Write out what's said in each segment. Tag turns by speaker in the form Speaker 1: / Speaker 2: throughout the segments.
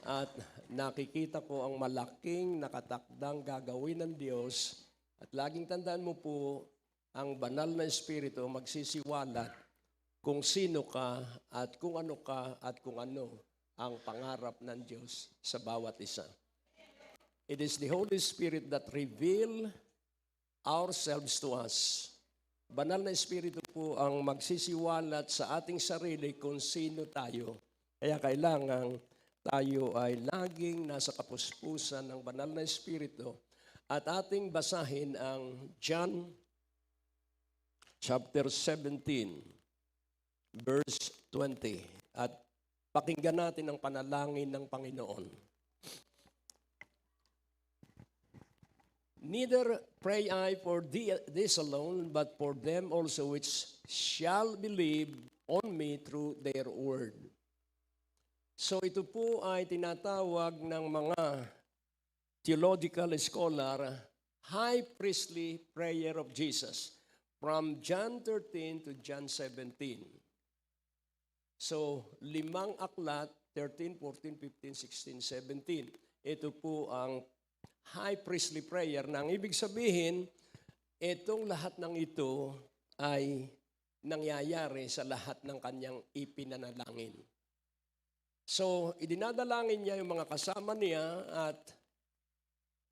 Speaker 1: At nakikita ko ang malaking nakatakdang gagawin ng Diyos. At laging tandaan mo po, ang banal na Espiritu magsisiwalat kung sino ka at kung ano ang pangarap ng Diyos sa bawat isa. It is the Holy Spirit that reveal ourselves to us. Banal na Espiritu po ang magsisiwalat sa ating sarili kung sino tayo. Kaya kailangan tayo ay laging nasa kapuspusan ng banal na Espiritu at ating basahin ang John chapter 17, verse 20. At pakinggan natin ang panalangin ng Panginoon. Neither pray I for this alone, but for them also which shall believe on me through their word. So ito po ay tinatawag ng mga theological scholar, high priestly prayer of Jesus from John 13 to John 17. So 5 aklat, 13, 14, 15, 16, 17. Ito po ang high priestly prayer na ang ibig sabihin, itong lahat ng ito ay nangyayari sa lahat ng kanyang ipinanalangin. So, idinadalangin niya yung mga kasama niya at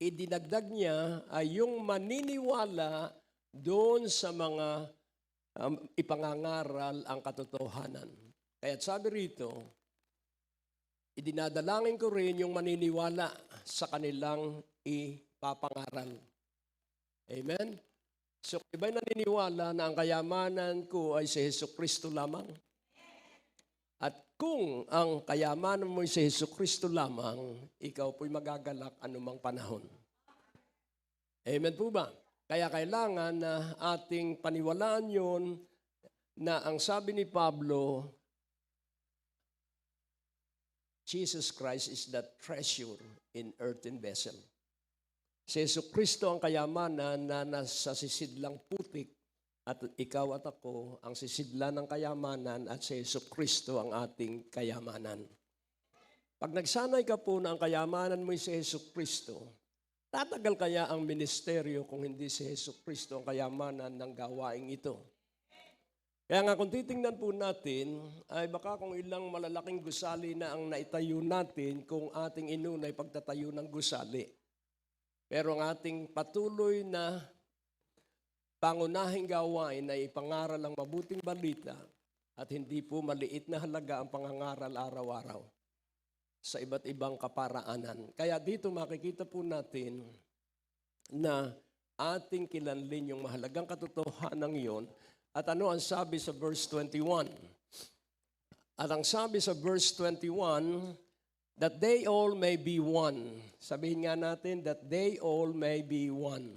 Speaker 1: idinagdag niya ay yung maniniwala doon sa mga ipangangaral ang katotohanan. Kaya sabi rito, idinadalangin ko rin yung maniniwala sa kanilang ipapangaral. Amen? So, iba'y naniniwala na ang kayamanan ko ay si Jesucristo lamang? At kung ang kayamanan mo ay si Jesucristo lamang, ikaw po'y magagalak anumang panahon. Amen po ba? Kaya kailangan na ating paniwalaan yun na ang sabi ni Pablo, Jesus Christ is the treasure in earthen vessel. Si Jesucristo ang kayamanan na nasa sisidlang putik at ikaw at ako ang sisidlan ng kayamanan at si Jesucristo ang ating kayamanan. Pag nagsanay ka po na ang kayamanan mo si Jesucristo, tatagal kaya ang ministeryo kung hindi si Jesucristo ang kayamanan ng gawaing ito? Kaya nga kung titingnan po natin, ay baka kung ilang malalaking gusali na ang naitayo natin kung ating inunay pagtatayo ng gusali. Pero ang ating patuloy na pangunahing gawain ay ipangaral ang mabuting balita at hindi po maliit na halaga ang pangangaral araw-araw sa iba't ibang kaparaanan. Kaya dito makikita po natin na ating kilanlin yung mahalagang katotohanan iyon. At ano ang sabi sa verse 21? At ang sabi sa verse 21, that they all may be one. Sabihin nga natin, that they all may be one.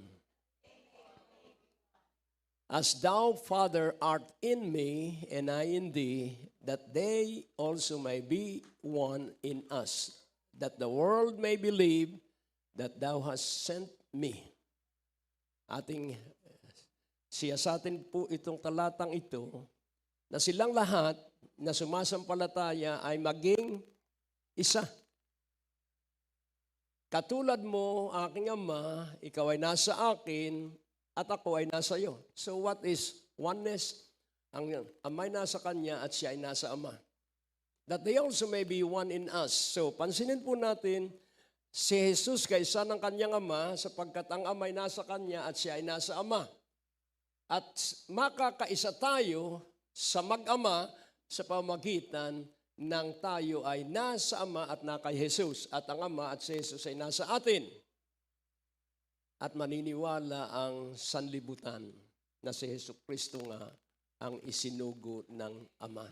Speaker 1: As thou, Father, art in me, and I in thee, that they also may be one in us, that the world may believe that thou hast sent me. Ating siyasatin po itong talatang ito, na silang lahat na sumasampalataya ay maging isa. Katulad mo, aking Ama, ikaw ay nasa akin, at ako ay nasa iyo. So what is oneness? Ang Ama ay nasa Kanya at siya ay nasa Ama. That they also may be one in us. So pansinin po natin, si Jesus kaysa ng Kanyang Ama sapagkat ang Ama ay nasa Kanya at siya ay nasa Ama. At makakaisa tayo sa mag-ama sa pamagitan ng tayo ay nasa Ama at na kay Jesus. At ang Ama at si Jesus ay nasa atin. At maniniwala ang sanlibutan na si Jesucristo nga ang isinugo ng Ama.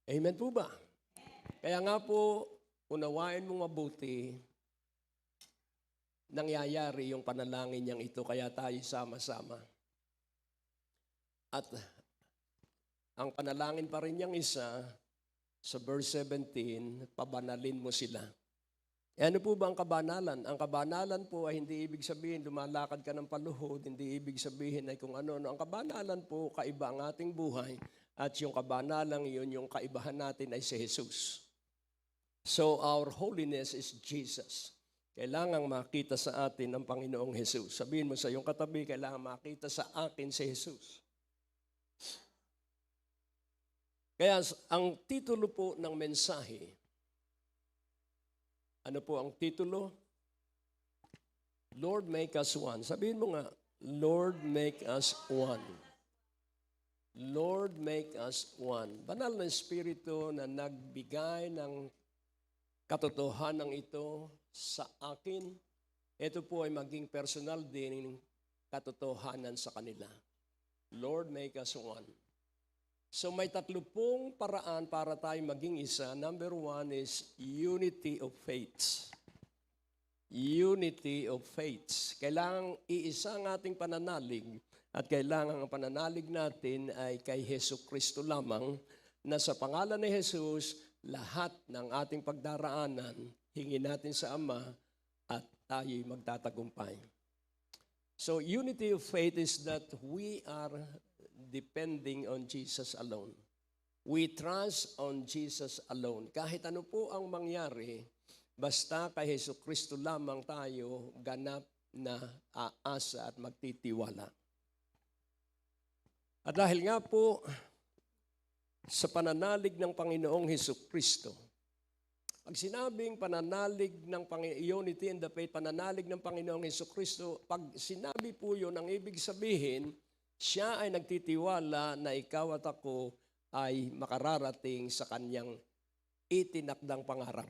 Speaker 1: Amen po ba? Kaya nga po, unawain mo mabuti, nangyayari yung panalangin niyang ito, kaya tayo sama-sama. At ang panalangin pa rin niyang isa, sa verse 17, pabanalin mo sila. Ano po ba ang kabanalan? Ang kabanalan po ay hindi ibig sabihin lumalakad ka ng paluhod, hindi ibig sabihin ay kung ano-ano. Ang kabanalan po, kaiba ang ating buhay at yung kabanalang yun, yung kaibahan natin ay si Jesus. So our holiness is Jesus. Kailangang makita sa atin ang Panginoong Jesus. Sabihin mo sa iyong katabi, kailangan makita sa akin si Jesus. Kaya ang titulo po ng mensahe, ano po ang titulo? Lord, make us one. Sabihin mo nga, Lord, make us one. Lord, make us one. Banal na Espiritu na nagbigay ng katotohanan ito sa akin, ito po ay maging personal din katotohanan sa kanila. Lord, make us one. So may 30 paraan para tayo maging isa. Number 1 is unity of faith. Unity of faith. Kailangang iisa ang ating pananalig at kailangan ang pananalig natin ay kay Hesus Kristo lamang na sa pangalan ni Jesus, lahat ng ating pagdaraanan, hingin natin sa Ama at tayo'y magtatagumpay. So unity of faith is that we are depending on Jesus alone. We trust on Jesus alone. Kahit ano po ang mangyari, basta kay Hesus Kristo lamang tayo ganap na aasa at magtitiwala. At dahil nga po, sa pananalig ng Panginoong Hesus Kristo. Pag sinabing pananalig ng unity in the faith, pananalig ng Panginoong Hesus Kristo, pag sinabi po yun, ang ibig sabihin, siya ay nagtitiwala na ikaw at ako ay makararating sa kanyang itinakdang pangarap.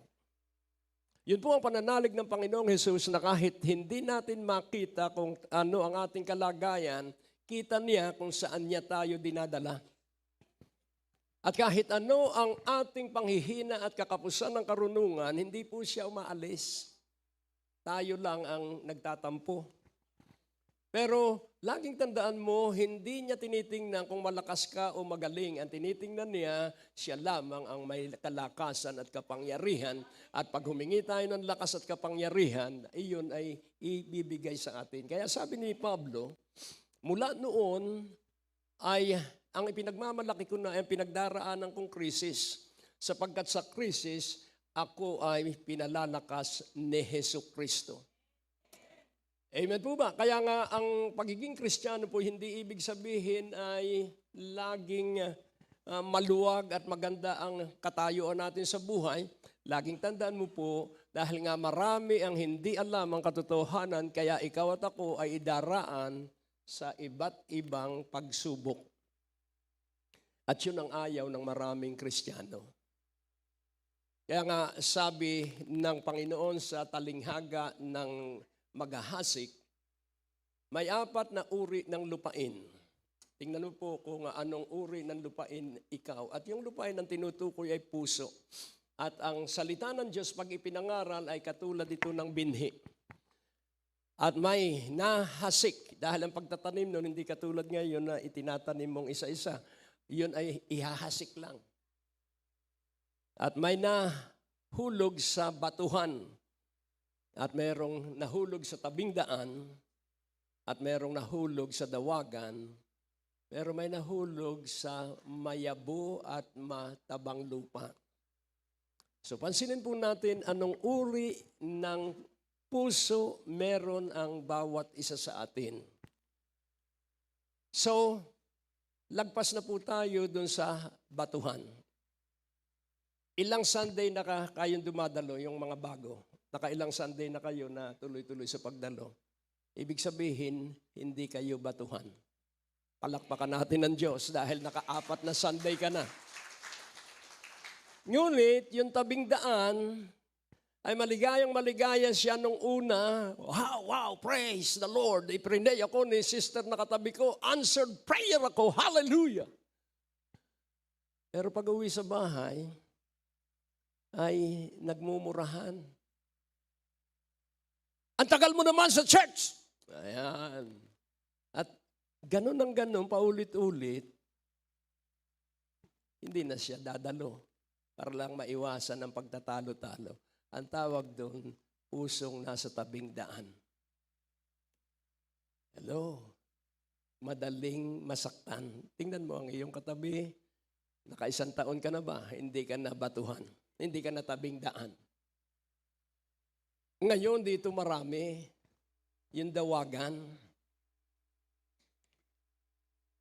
Speaker 1: Yun po ang pananalig ng Panginoong Hesus na kahit hindi natin makita kung ano ang ating kalagayan, kita niya kung saan niya tayo dinadala. At kahit ano ang ating panghihina at kakapusan ng karunungan, hindi po siya umaalis. Tayo lang ang nagtatampo. Pero laging tandaan mo, hindi niya tinitingnan kung malakas ka o magaling. Ang tinitingnan niya, siya lamang ang may kalakasan at kapangyarihan. At pag humingi tayo ng lakas at kapangyarihan, iyon ay ibibigay sa atin. Kaya sabi ni Pablo, mula noon ay ang ipinagmamalaki ko na ay pinagdaraanan kong krisis. Sapagkat sa krisis, ako ay pinalalakas ni Hesus Kristo. Amen po ba? Kaya nga ang pagiging Kristiyano po hindi ibig sabihin ay laging maluwag at maganda ang katayuan natin sa buhay. Laging tandaan mo po, dahil nga marami ang hindi alam ang katotohanan, kaya ikaw at ako ay idaraan sa iba't ibang pagsubok. At yun ang ayaw ng maraming Kristiyano. Kaya nga sabi ng Panginoon sa talinghaga ng maghahasik, may 4 na uri ng lupain. Tingnan mo po kung anong uri ng lupain ikaw. At yung lupain ang tinutukoy ay puso. At ang salita ng Diyos pag ipinangaral ay katulad ito ng binhi. At may nahasik. Dahil ang pagtatanim nun hindi katulad ngayon na itinatanim mong isa-isa. Yun ay ihahasik lang. At may nahulog sa batuhan. At mayroong nahulog sa tabing daan. At mayroong nahulog sa dawagan. Pero may nahulog sa mayabo at matabang lupa. So pansinin po natin anong uri ng puso meron ang bawat isa sa atin. So, lagpas na po tayo dun sa batuhan. Ilang Sunday na kayong dumadalo, yung mga bago? Nakailang Sunday na kayo na tuloy-tuloy sa pagdalo? Ibig sabihin, hindi kayo batuhan. Palakpakan natin ng Diyos dahil naka-4 na Sunday ka na. Ngunit, yung tabing daan, ay maligaya siya nung una. Wow, praise the Lord. Iprinay ako ni sister na katabi ko. Answered prayer ako. Hallelujah. Pero pag uwi sa bahay, ay nagmumurahan. Ang tagal mo naman sa church. Ayan. At ganun ang ganun, paulit-ulit, hindi na siya dadalo para lang maiwasan ang pagtatalo-talo. Ang tawag doon, pusong nasa tabing daan. Hello? Madaling masaktan. Tingnan mo ang iyong katabi. Naka1 taon ka na ba? Hindi ka na batuhan. hindi ka natabing daan. Ngayon dito marami, yung dawagan.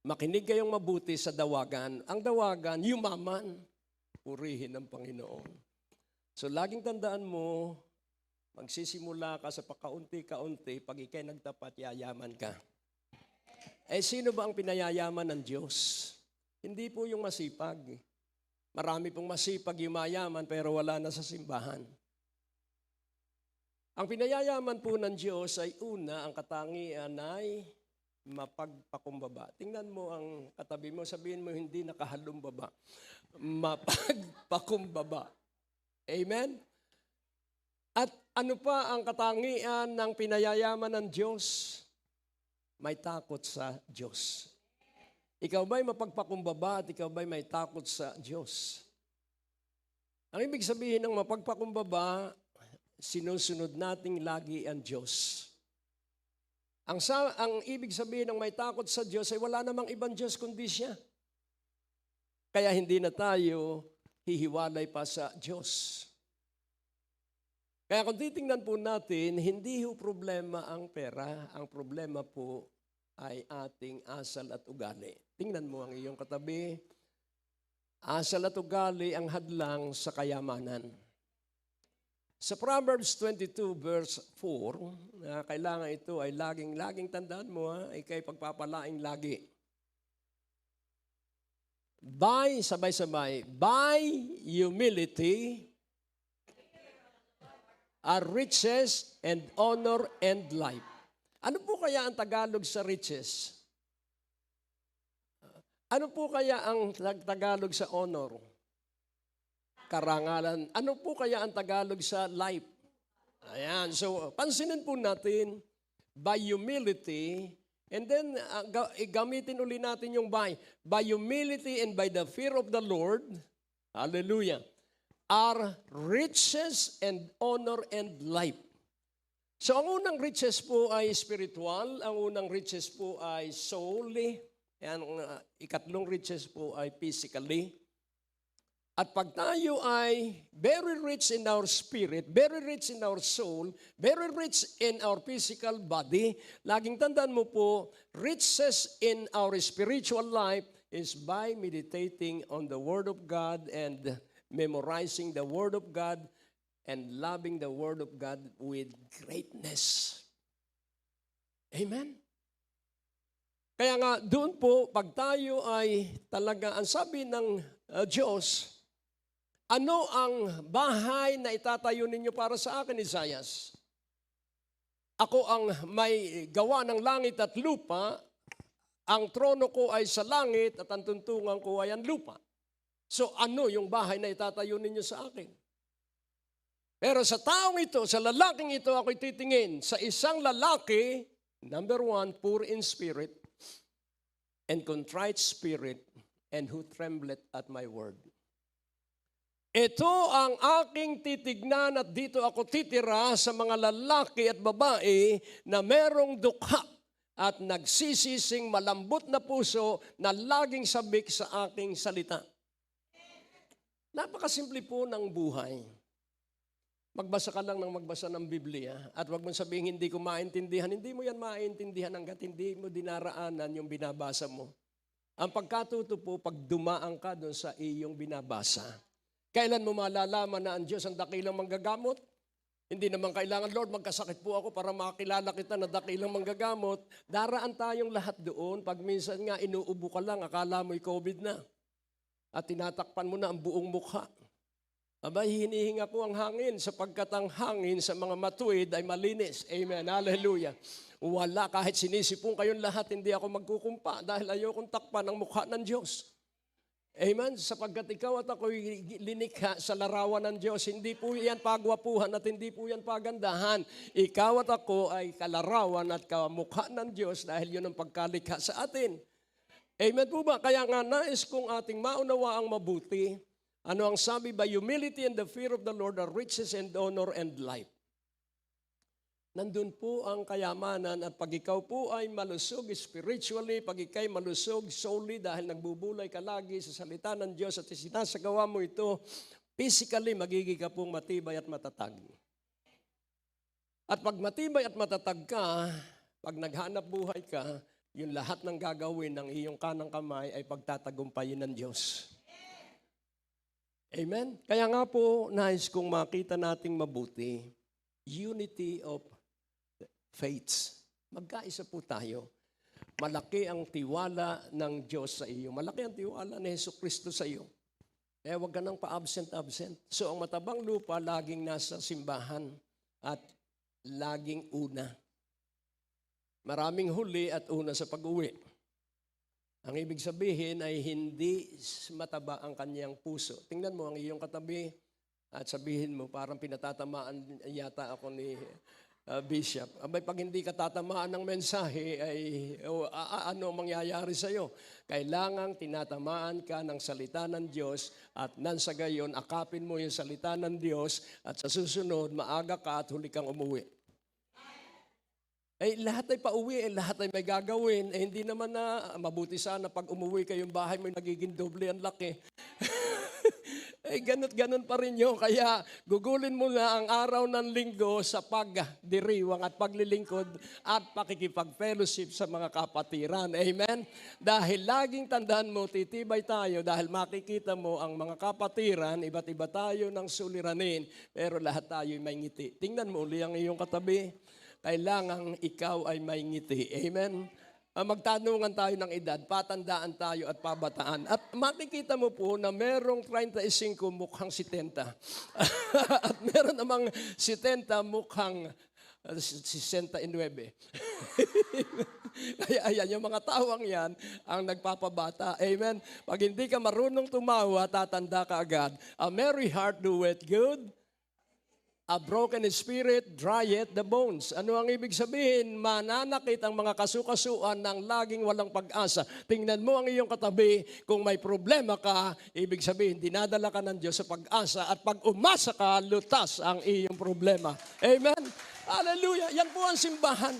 Speaker 1: Makinig kayong mabuti sa dawagan. Ang dawagan, yumaman. Purihin ng Panginoon. So laging tandaan mo, magsisimula ka sa pakaunti-kaunti, pag ikay nagtapat, yayaman ka. Eh sino ba ang pinayayaman ng Diyos? Hindi po yung masipag. Marami pong masipag yumayaman pero wala na sa simbahan. Ang pinayayaman po ng Diyos ay una, ang katangian ay mapagpakumbaba. Tingnan mo ang katabi mo, sabihin mo hindi nakahalumbaba. Mapagpakumbaba. Amen? At ano pa ang katangian ng pinayayaman ng Diyos? May takot sa Diyos. Ikaw ba'y mapagpakumbaba at ikaw ba'y may takot sa Diyos? Ang ibig sabihin ng mapagpakumbaba, sinusunod nating lagi ang Diyos. Ang ibig sabihin ng may takot sa Diyos ay wala namang ibang Diyos kundi siya. Kaya hindi na tayo hihiwalay pa sa Diyos. Kaya kung titingnan po natin, hindi ho problema ang pera. Ang problema po ay ating asal at ugali. Tingnan mo ang iyong katabi. Asal at ugali ang hadlang sa kayamanan. Sa Proverbs 22 verse 4, kailangan ito ay laging tandaan mo, ikay pagpapalaing lagi. Sabay-sabay, by humility are riches and honor and life. Ano po kaya ang Tagalog sa riches? Ano po kaya ang Tagalog sa honor? Karangalan. Ano po kaya ang Tagalog sa life? Ayan. So, pansinin po natin, by humility, and then gamitin uli natin yung by humility and by the fear of the Lord, hallelujah, are riches and honor and life. So, ang unang riches po ay spiritual, ang unang riches po ay soul, ang ikatlong riches po ay physically. At pag tayo ay very rich in our spirit, very rich in our soul, very rich in our physical body, laging tandaan mo po, riches in our spiritual life is by meditating on the Word of God and memorizing the Word of God and loving the Word of God with greatness. Amen? Kaya nga, doon po, pag tayo ay talaga, ang sabi ng Diyos, ano ang bahay na itatayo ninyo para sa akin, Isaias? Ako ang may gawa ng langit at lupa, ang trono ko ay sa langit at ang tuntungan ko ay ang lupa. So ano yung bahay na itatayo ninyo sa akin? Pero sa taong ito, sa lalaking ito, ako'y titingin sa isang lalaki, number one, poor in spirit, and contrite spirit, and who trembleth at my word. Ito ang aking titignan at dito ako titira sa mga lalaki at babae na merong dukha at nagsisising malambot na puso na laging sabik sa aking salita. Napakasimple po ng buhay. Magbasa ka lang ng magbasa ng Biblia at wag mong sabihin hindi ko maintindihan. Hindi mo yan maintindihan hanggat hindi mo dinaraanan yung binabasa mo. Ang pagkatuto po pag dumaan ka doon sa iyong binabasa. Kailan mo malalaman na ang Diyos ang dakilang manggagamot? Hindi naman kailangan, Lord, magkasakit po ako para makilala kita na dakilang manggagamot. Daraan tayong lahat doon. Pag minsan nga inuubo ka lang, akala mo'y COVID na. At tinatakpan mo na ang buong mukha. Abay, hinihinga ko ang hangin sapagkat ang hangin sa mga matuwid ay malinis. Amen. Hallelujah. Wala, kahit sinisipong kayong lahat, hindi ako magkukumpa dahil ayokong takpan ang mukha ng Diyos. Amen? Sapagkat ikaw at ako'y linikha sa larawan ng Diyos. Hindi po yan pagwapuhan at hindi po yan pagandahan. Ikaw at ako ay kalarawan at kamukha ng Diyos dahil yun ang pagkalikha sa atin. Amen po ba? Kaya nga nais kong ating maunawa ang mabuti. Ano ang sabi? By humility and the fear of the Lord are riches and honor and life. Nandun po ang kayamanan at pag ikaw po ay malusog spiritually, pag ikay malusog solely dahil nagbubulay ka lagi sa salita ng Diyos at sinasagawa mo ito, physically, magiging ka pong matibay at matatag. At pag matibay at matatag ka, pag naghanap buhay ka, yung lahat ng gagawin ng iyong kanang kamay ay pagtatagumpayin ng Diyos. Amen? Kaya nga po, nais kong makita nating mabuti, unity of faiths. Magkaisa po tayo. Malaki ang tiwala ng Diyos sa iyo. Malaki ang tiwala ni Jesucristo sa iyo. Eh, huwag ka nang pa-absent-absent. So, ang matabang lupa, laging nasa simbahan at laging una. Maraming huli at una sa pag-uwi. Ang ibig sabihin ay hindi mataba ang kanyang puso. Tingnan mo ang iyong katabi at sabihin mo, parang pinatatamaan yata ako ni Bishop. Abay, pag hindi ka tatamaan ng mensahe, ay ano mangyayari sa iyo? Kailangang tinatamaan ka ng salita ng Diyos at nang sa gayon, akapin mo yung salita ng Diyos at sa susunod, maaga ka at huli kang umuwi. Eh, lahat ay pauwi, lahat ay may gagawin. Eh, hindi naman na mabuti sana pag umuwi kayong bahay mo nagiging doble ang laki. Eh, ganun pa rin yun. Kaya gugulin mo na ang araw ng linggo sa pagdiriwang at paglilingkod at pakikipag-fellowship sa mga kapatiran. Amen? Dahil laging tandaan mo, titibay tayo dahil makikita mo ang mga kapatiran, iba't iba tayo ng suliranin, pero lahat tayo may ngiti. Tingnan mo uli ang iyong katabi. Kailangang ikaw ay may ngiti. Amen? Magtanungan tayo ng edad, patandaan tayo at pabataan. At makikita mo po na merong 35 mukhang 70. At meron namang 70 mukhang 69. Kaya ayan, yung mga tawang yan ang nagpapabata. Amen? Pag hindi ka marunong tumawa, tatanda ka agad. A merry heart doeth good. A broken spirit dryeth the bones. Ano ang ibig sabihin? Mananakit ang mga kasukasuan ng laging walang pag-asa. Tingnan mo ang iyong katabi. Kung may problema ka, ibig sabihin, dinadala ka ng Diyos sa pag-asa. At pag umasa ka, lutas ang iyong problema. Amen? Hallelujah! Yan po ang simbahan.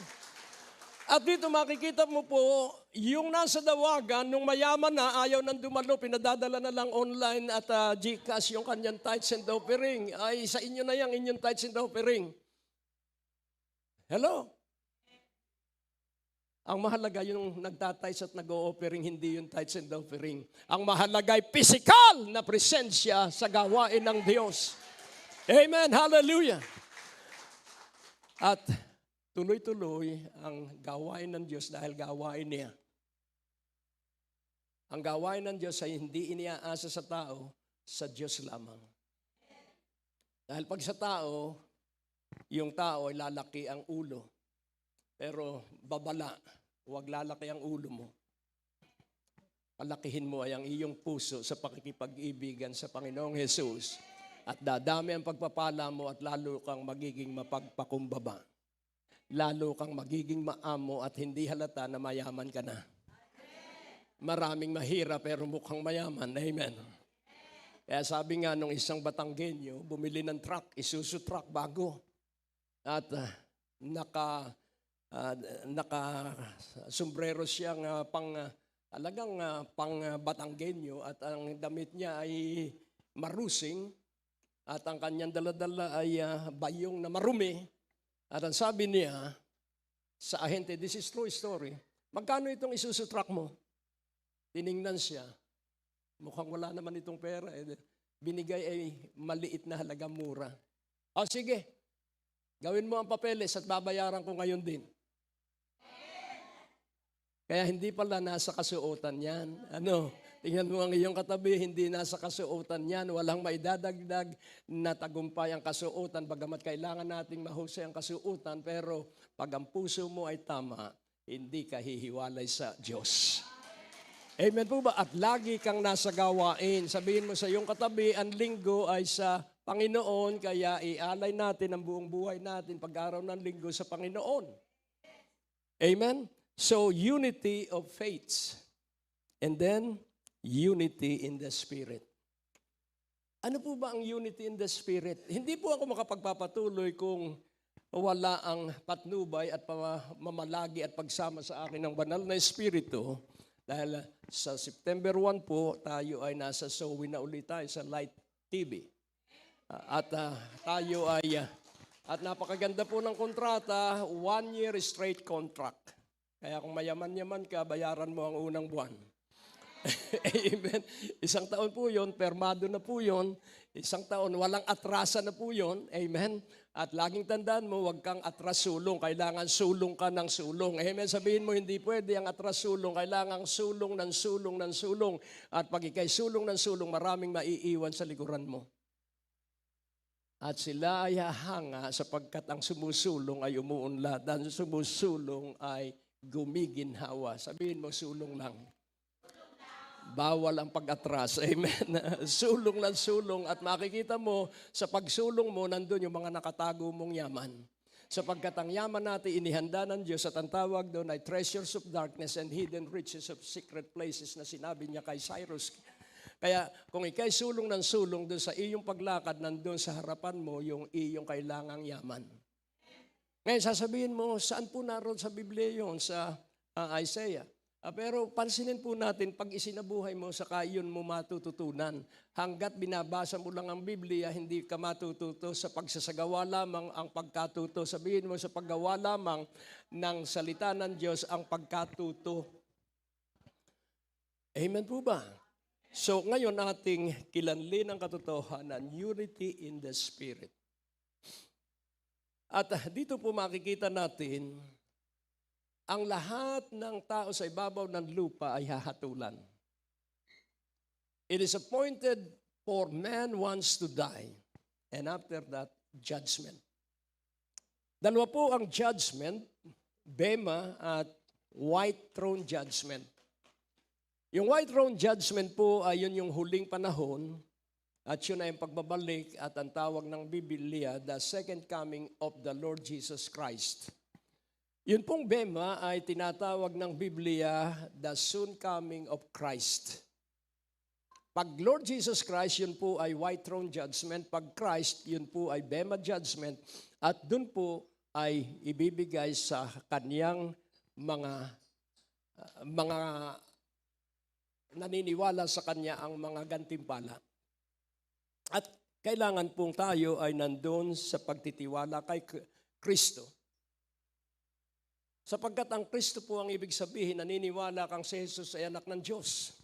Speaker 1: At dito makikita mo po, yung nasa dawagan, nung mayaman na, ayaw nang dumalo, pinadadala na lang online at GCash yung kanyang tithes and offering. Ay, sa inyo na yung inyong tithes and offering. Hello? Ang mahalaga yung nagtatites at nag-o-offering, hindi yung tithes and offering. Ang mahalaga ay physical na presensya sa gawain ng Diyos. Amen, hallelujah. At tuloy-tuloy ang gawain ng Diyos dahil gawain niya. Ang gawain ng Diyos ay hindi iniaasa sa tao, sa Diyos lamang. Dahil pag sa tao, yung tao ay lalaki ang ulo. Pero babala, huwag lalaki ang ulo mo. Palakihin mo ay ang iyong puso sa pakikipag-ibigan sa Panginoong Jesus. At dadami ang pagpapala mo at lalo kang magiging mapagpakumbaba. Lalo kang magiging maamo at hindi halata na mayaman ka na. Maraming mahirap pero mukhang mayaman. Amen. Kaya sabi nga nung isang Batanggenyo, bumili ng truck, Isuzu truck bago. At naka sombrero siyang talagang pang Batanggenyo at ang damit niya ay marusing at ang kanyang daladala ay bayong na marumi. At ang sabi niya sa ahente, this is true story, magkano itong Isuzu truck mo? Tiningnan siya, mukhang wala naman itong pera. Binigay ay maliit na halaga, mura. O sige, gawin mo ang papeles at babayaran ko ngayon din. Kaya hindi pala nasa kasuotan yan. Tingnan mo ang iyong katabi, hindi nasa kasuotan yan. Walang maidadagdag na tagumpay ang kasuotan, bagamat kailangan nating mahusay ang kasuotan, pero pag ang puso mo ay tama, hindi ka hihiwalay sa Diyos. Amen po ba? At lagi kang nasa gawain. Sabihin mo sa iyong katabi, ang linggo ay sa Panginoon, kaya ialay natin ang buong buhay natin pag-araw ng linggo sa Panginoon. Amen? So, unity of faiths. And then, unity in the Spirit. Ano po ba ang unity in the Spirit? Hindi po ako makapagpapatuloy kung wala ang patnubay at mamalagi at pagsama sa akin ng banal na Espiritu. Dahil sa September 1 po, tayo ay nasa Sowi na ulit tayo sa Light TV. At tayo ay, at napakaganda po ng kontrata, 1 year straight contract. Kaya kung mayaman-yaman ka, bayaran mo ang unang buwan. Amen. Isang taon po yun, permado na po yun. Isang taon, walang atrasa na po yun. Amen. At laging tandaan mo, huwag kang atras sulong. Kailangan sulong ka ng sulong. Amen. Sabihin mo, hindi pwede ang atras sulong. Kailangan sulong ng sulong ng sulong. At pag ikay sulong ng sulong, maraming maiiwan sa likuran mo. At sila ay hahanga sapagkat ang sumusulong ay umuunlad. Ang sumusulong ay gumiginhawa. Sabihin mo, sulong lang. Bawal ang pag-atras. Amen. Sulong ng sulong at makikita mo sa pagsulong mo nandun yung mga nakatago mong yaman. Sapagkat ang yaman natin inihanda ng Diyos at ang tawag doon ay treasures of darkness and hidden riches of secret places na sinabi niya kay Cyrus. Kaya kung ikay sulong ng sulong doon sa iyong paglakad, nandun sa harapan mo yung iyong kailangang yaman. Ngayon sasabihin mo, saan po naroon sa Biblia yun? Sa Isaiah. Pero pansinin po natin, pag isinabuhay mo, saka yun mo matututunan. Hanggat binabasa mo lang ang Biblia, hindi ka matututo. Sa pagsasagawa lamang ang pagkatuto. Sabihin mo, sa paggawa lamang ng salita ng Diyos ang pagkatuto. Amen po ba? So ngayon ating kilanlin ang katotohanan, unity in the Spirit. At dito po makikita natin, ang lahat ng tao sa ibabaw ng lupa ay hahatulan. It is appointed for man once to die, and after that, judgment. Dalawa po ang judgment, Bema at white throne judgment. Yung white throne judgment po ay yun yung huling panahon at yun ay ang pagbabalik at ang tawag ng Biblia, the second coming of the Lord Jesus Christ. Yun pong Bema ay tinatawag ng Biblia, the soon coming of Christ. Pag Lord Jesus Christ, yun po ay white throne judgment. Pag Christ, yun po ay Bema judgment. At dun po ay ibibigay sa kaniyang mga naniniwala sa kanya ang mga gantimpala. At kailangan pong tayo ay nandun sa pagtitiwala kay Kristo. Sapagkat ang Kristo po ang ibig sabihin, naniniwala kang si Jesus ay anak ng Diyos.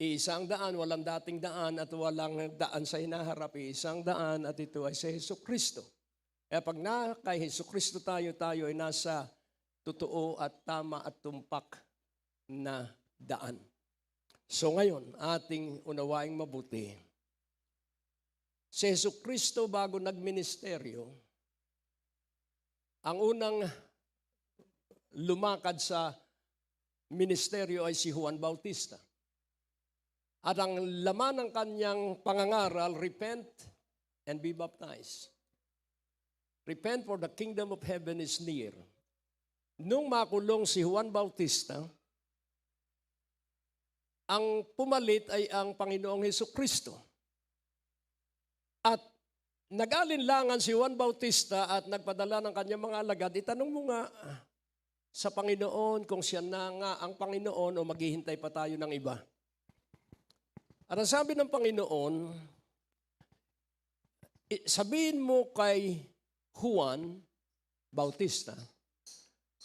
Speaker 1: Isang daan, walang dating daan at walang daan sa hinaharap. Isang daan at ito ay si Jesu Kristo. Kaya pag na kay Jesu Kristo tayo ay nasa totoo at tama at tumpak na daan. So ngayon, ating unawaing mabuti. Si Jesu Kristo bago nagministeryo, ang unang lumakad sa ministeryo ay si Juan Bautista. At ang laman ng kanyang pangangaral, repent and be baptized. Repent for the kingdom of heaven is near. Nung makulong si Juan Bautista, ang pumalit ay ang Panginoong Hesukristo. At nag-alinlangan si Juan Bautista at nagpadala ng kanyang mga alagad, itanong mo nga sa Panginoon kung siya na nga ang Panginoon o maghihintay pa tayo ng iba. At ang sabi ng Panginoon, sabihin mo kay Juan Bautista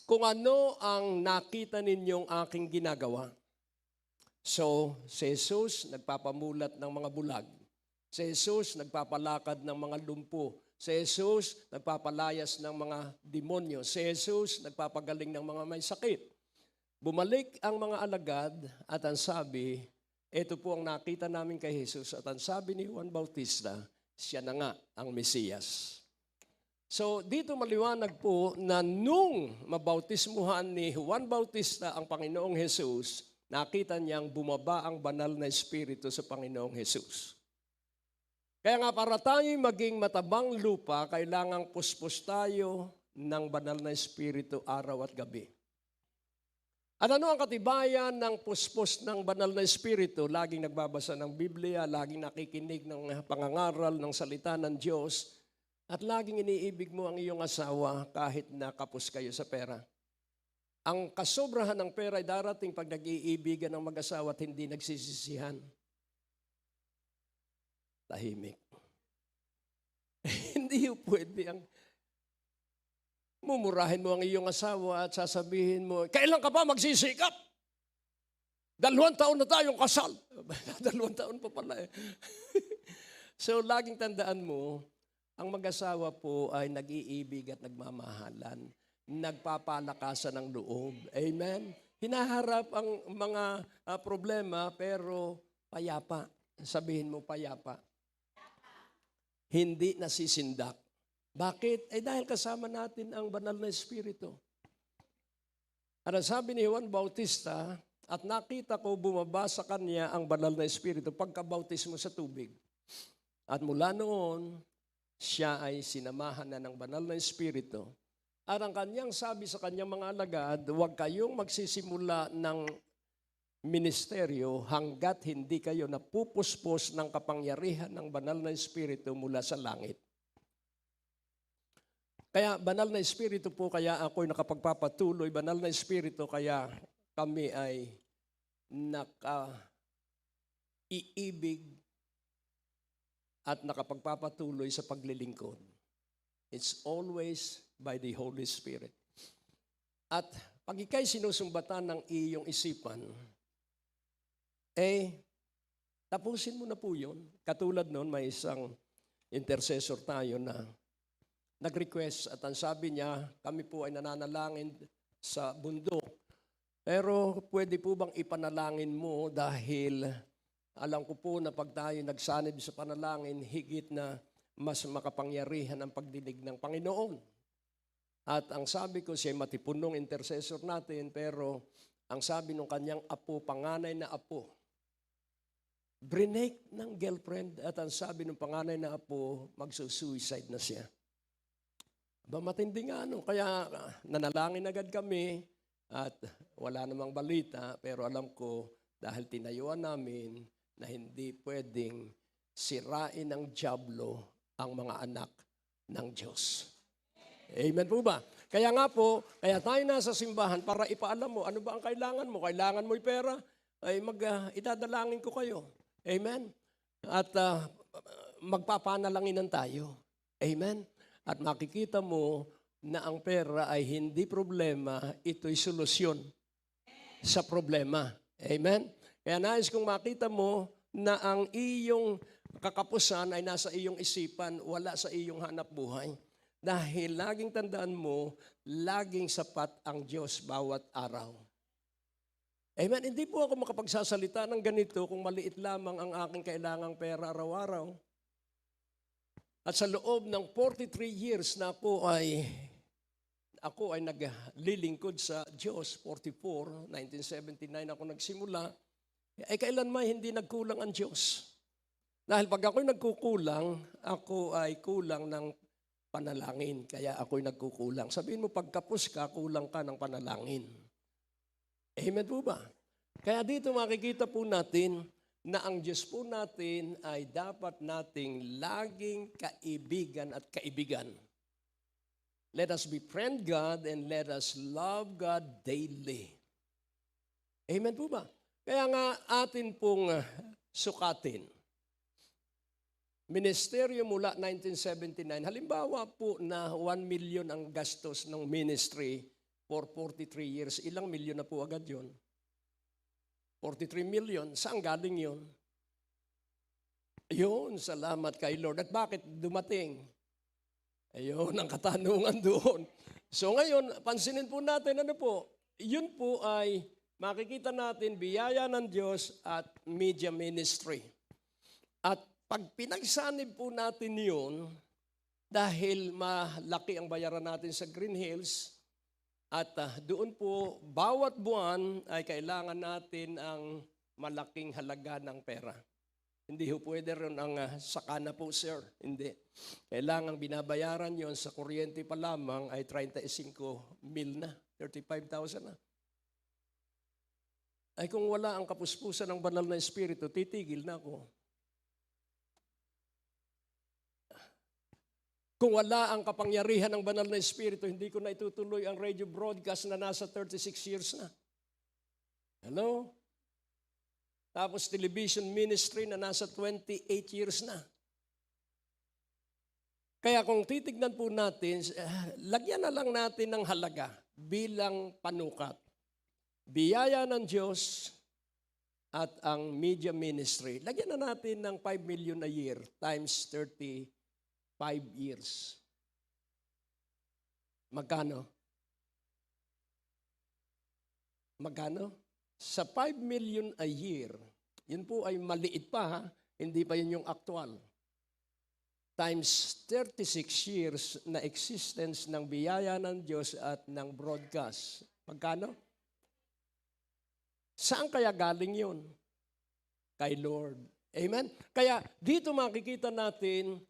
Speaker 1: kung ano ang nakita ninyong aking ginagawa. So, si Jesus nagpapamulat ng mga bulag. Si Jesus nagpapalakad ng mga lumpo. Si Jesus nagpapalayas ng mga demonyo. Si Jesus nagpapagaling ng mga may sakit. Bumalik ang mga alagad at ang sabi, ito po ang nakita namin kay Jesus. At ang sabi ni Juan Bautista, siya na nga ang Mesiyas. So dito maliwanag po na nung mabautismuhan ni Juan Bautista ang Panginoong Jesus, nakita niyang bumaba ang banal na Espiritu sa Panginoong Jesus. Kaya nga para tayo maging matabang lupa, kailangang puspos tayo ng banal na Espiritu araw at gabi. At ano ang katibayan ng puspos ng banal na Espiritu? Laging nagbabasa ng Biblia, laging nakikinig ng pangangaral ng salita ng Diyos, at laging iniibig mo ang iyong asawa kahit nakapos kayo sa pera. Ang kasobrahan ng pera ay darating pag nag-iibigan ng mag-asawa at hindi nagsisisihan. Tahimik. Hindi pwede ang mumurahin mo ang iyong asawa at sasabihin mo, kailan ka ba magsisikap? 2 taon na tayong kasal. 2 taon pa pala eh. So, laging tandaan mo, ang mag-asawa po ay nag-iibig at nagmamahalan. Nagpapalakasan ng loob. Amen? Hinaharap ang mga problema pero payapa. Sabihin mo payapa. Hindi nasisindak. Bakit? Dahil kasama natin ang banal na Espiritu. Ano sabi ni Juan Bautista, at nakita ko bumaba sa kanya ang banal na Espiritu pagkabautismo sa tubig. At mula noon, siya ay sinamahan na ng banal na Espiritu. At ang kanyang sabi sa kanyang mga alagad, huwag kayong magsisimula ng ministeryo hanggat hindi kayo napupuspos ng kapangyarihan ng banal na Espiritu mula sa langit. Kaya banal na Espiritu po, kaya ako'y nakapagpapatuloy, banal na Espiritu, kaya kami ay naka-iibig at nakapagpapatuloy sa paglilingkod. It's always by the Holy Spirit. At pag ika'y sinusumbatan ng iyong isipan, tapusin mo na po yun. Katulad noon, may isang intercessor tayo na nag-request at ang sabi niya, kami po ay nananalangin sa bundok. Pero pwede po bang ipanalangin mo dahil alam ko po na pag tayo nagsanib sa panalangin, higit na mas makapangyarihan ang pagdinig ng Panginoon. At ang sabi ko, siya matipunong intercessor natin, pero ang sabi ng kanyang apo, panganay na apo, brinake ng girlfriend at ang sabi ng panganay na apo, magsusuicide na siya. Matindi nga ano, kaya nanalangin agad kami at wala namang balita, pero alam ko dahil tinayuan namin na hindi pwedeng sirain ng dyablo ang mga anak ng Diyos. Amen po ba? Kaya nga po, kaya tayo nasa simbahan para ipaalam mo, ano ba ang kailangan mo? Kailangan mo'y pera? Ay itadalangin ko kayo. Amen? At magpapanalangin tayo. Amen? At makikita mo na ang pera ay hindi problema, ito'y solusyon sa problema. Amen? Kaya nais kong makita mo na ang iyong kakapusan ay nasa iyong isipan, wala sa iyong hanap buhay. Dahil laging tandaan mo, laging sapat ang Diyos bawat araw. Amen? Hindi po ako makapagsasalita ng ganito kung maliit lamang ang aking kailangang pera araw-araw. At sa loob ng 43 years na ako ay naglilingkod sa Diyos, 1979 ako nagsimula, kailanman hindi nagkulang ang Diyos. Dahil pag ako'y nagkukulang, ako ay kulang ng panalangin, kaya ako'y nagkukulang. Sabihin mo, pagkapos ka, kulang ka ng panalangin. Amen po ba? Kaya dito makikita po natin na ang Diyos po natin ay dapat nating laging kaibigan at kaibigan. Let us befriend God and let us love God daily. Amen po ba? Kaya nga atin pong sukatin. Ministeryo mula 1979, halimbawa po na 1 million ang gastos ng ministry for 43 years. Ilang milyon na po agad yun? 43 million. Saan galing yun? Ayun, salamat kay Lord. At bakit dumating? Ayun, ang katanungan doon. So ngayon, pansinin po natin, ano po? Yun po ay makikita natin biyaya ng Diyos at media ministry. At pag pinagsanib po natin yun, dahil malaki ang bayaran natin sa Green Hills, at doon po, bawat buwan ay kailangan natin ang malaking halaga ng pera. Hindi ho pwede rin ang sakana po, sir. Hindi. Kailangan binabayaran yon sa kuryente pa lamang ay 35,000 na, 35,000 na. Ay kung wala ang kapuspusan ng banal na Espiritu, titigil na ako. Kung wala ang kapangyarihan ng banal na Espiritu, hindi ko na itutuloy ang radio broadcast na nasa 36 years na. Hello? Tapos television ministry na nasa 28 years na. Kaya kung titignan po natin, lagyan na lang natin ng halaga bilang panukat. Biyaya ng Diyos at ang media ministry. Lagyan na natin ng 5 million a year times 35 years. Magkano? Magkano? Sa 5 million a year, yun po ay maliit pa, ha? Hindi pa yun yung actual. Times 36 years na existence ng biyaya ng Diyos at ng broadcast. Magkano? Saan kaya galing yun? Kay Lord. Amen? Kaya dito makikita natin,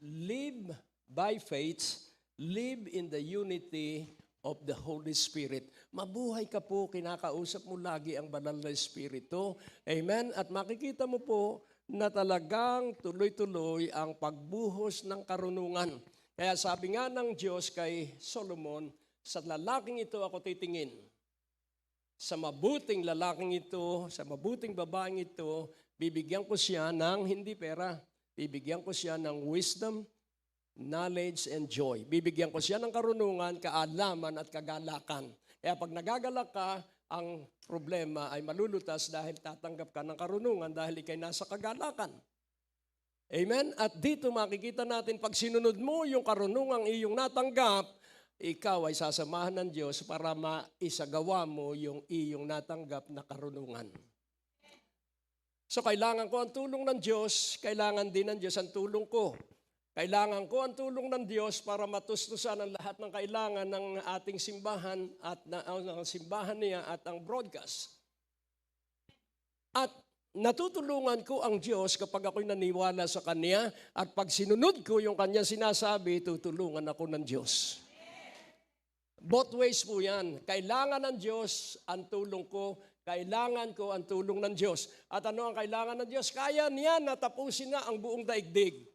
Speaker 1: live by faith, live in the unity of the Holy Spirit. Mabuhay ka po, kinakausap mo lagi ang banal na Espiritu. Amen? At makikita mo po na talagang tuloy-tuloy ang pagbuhos ng karunungan. Kaya sabi nga ng Diyos kay Solomon, sa lalaking ito ako titingin. Sa mabuting lalaking ito, sa mabuting babaeng ito, bibigyan ko siya ng hindi pera. Bibigyan ko siya ng wisdom, knowledge, and joy. Bibigyan ko siya ng karunungan, kaalaman, at kagalakan. Kaya pag nagagalak ka, ang problema ay malulutas dahil tatanggap ka ng karunungan dahil ikay nasa kagalakan. Amen? At dito makikita natin, pag sinunod mo yung karunungang iyong natanggap, ikaw ay sasamahan ng Diyos para maisagawa mo yung iyong natanggap na karunungan. So kailangan ko ang tulong ng Diyos, kailangan din ng Diyos ang tulong ko. Kailangan ko ang tulong ng Diyos para matustusan ang lahat ng kailangan ng ating simbahan at ang simbahan niya at ang broadcast. At natutulungan ko ang Diyos kapag ako'y naniwala sa Kanya at pag sinunod ko yung Kanya sinasabi, tutulungan ako ng Diyos. Both ways po yan. Kailangan ng Diyos ang tulong ko, kailangan ko ang tulong ng Diyos. At ano ang kailangan ng Diyos? Kaya niya na tapusin na ang buong daigdig.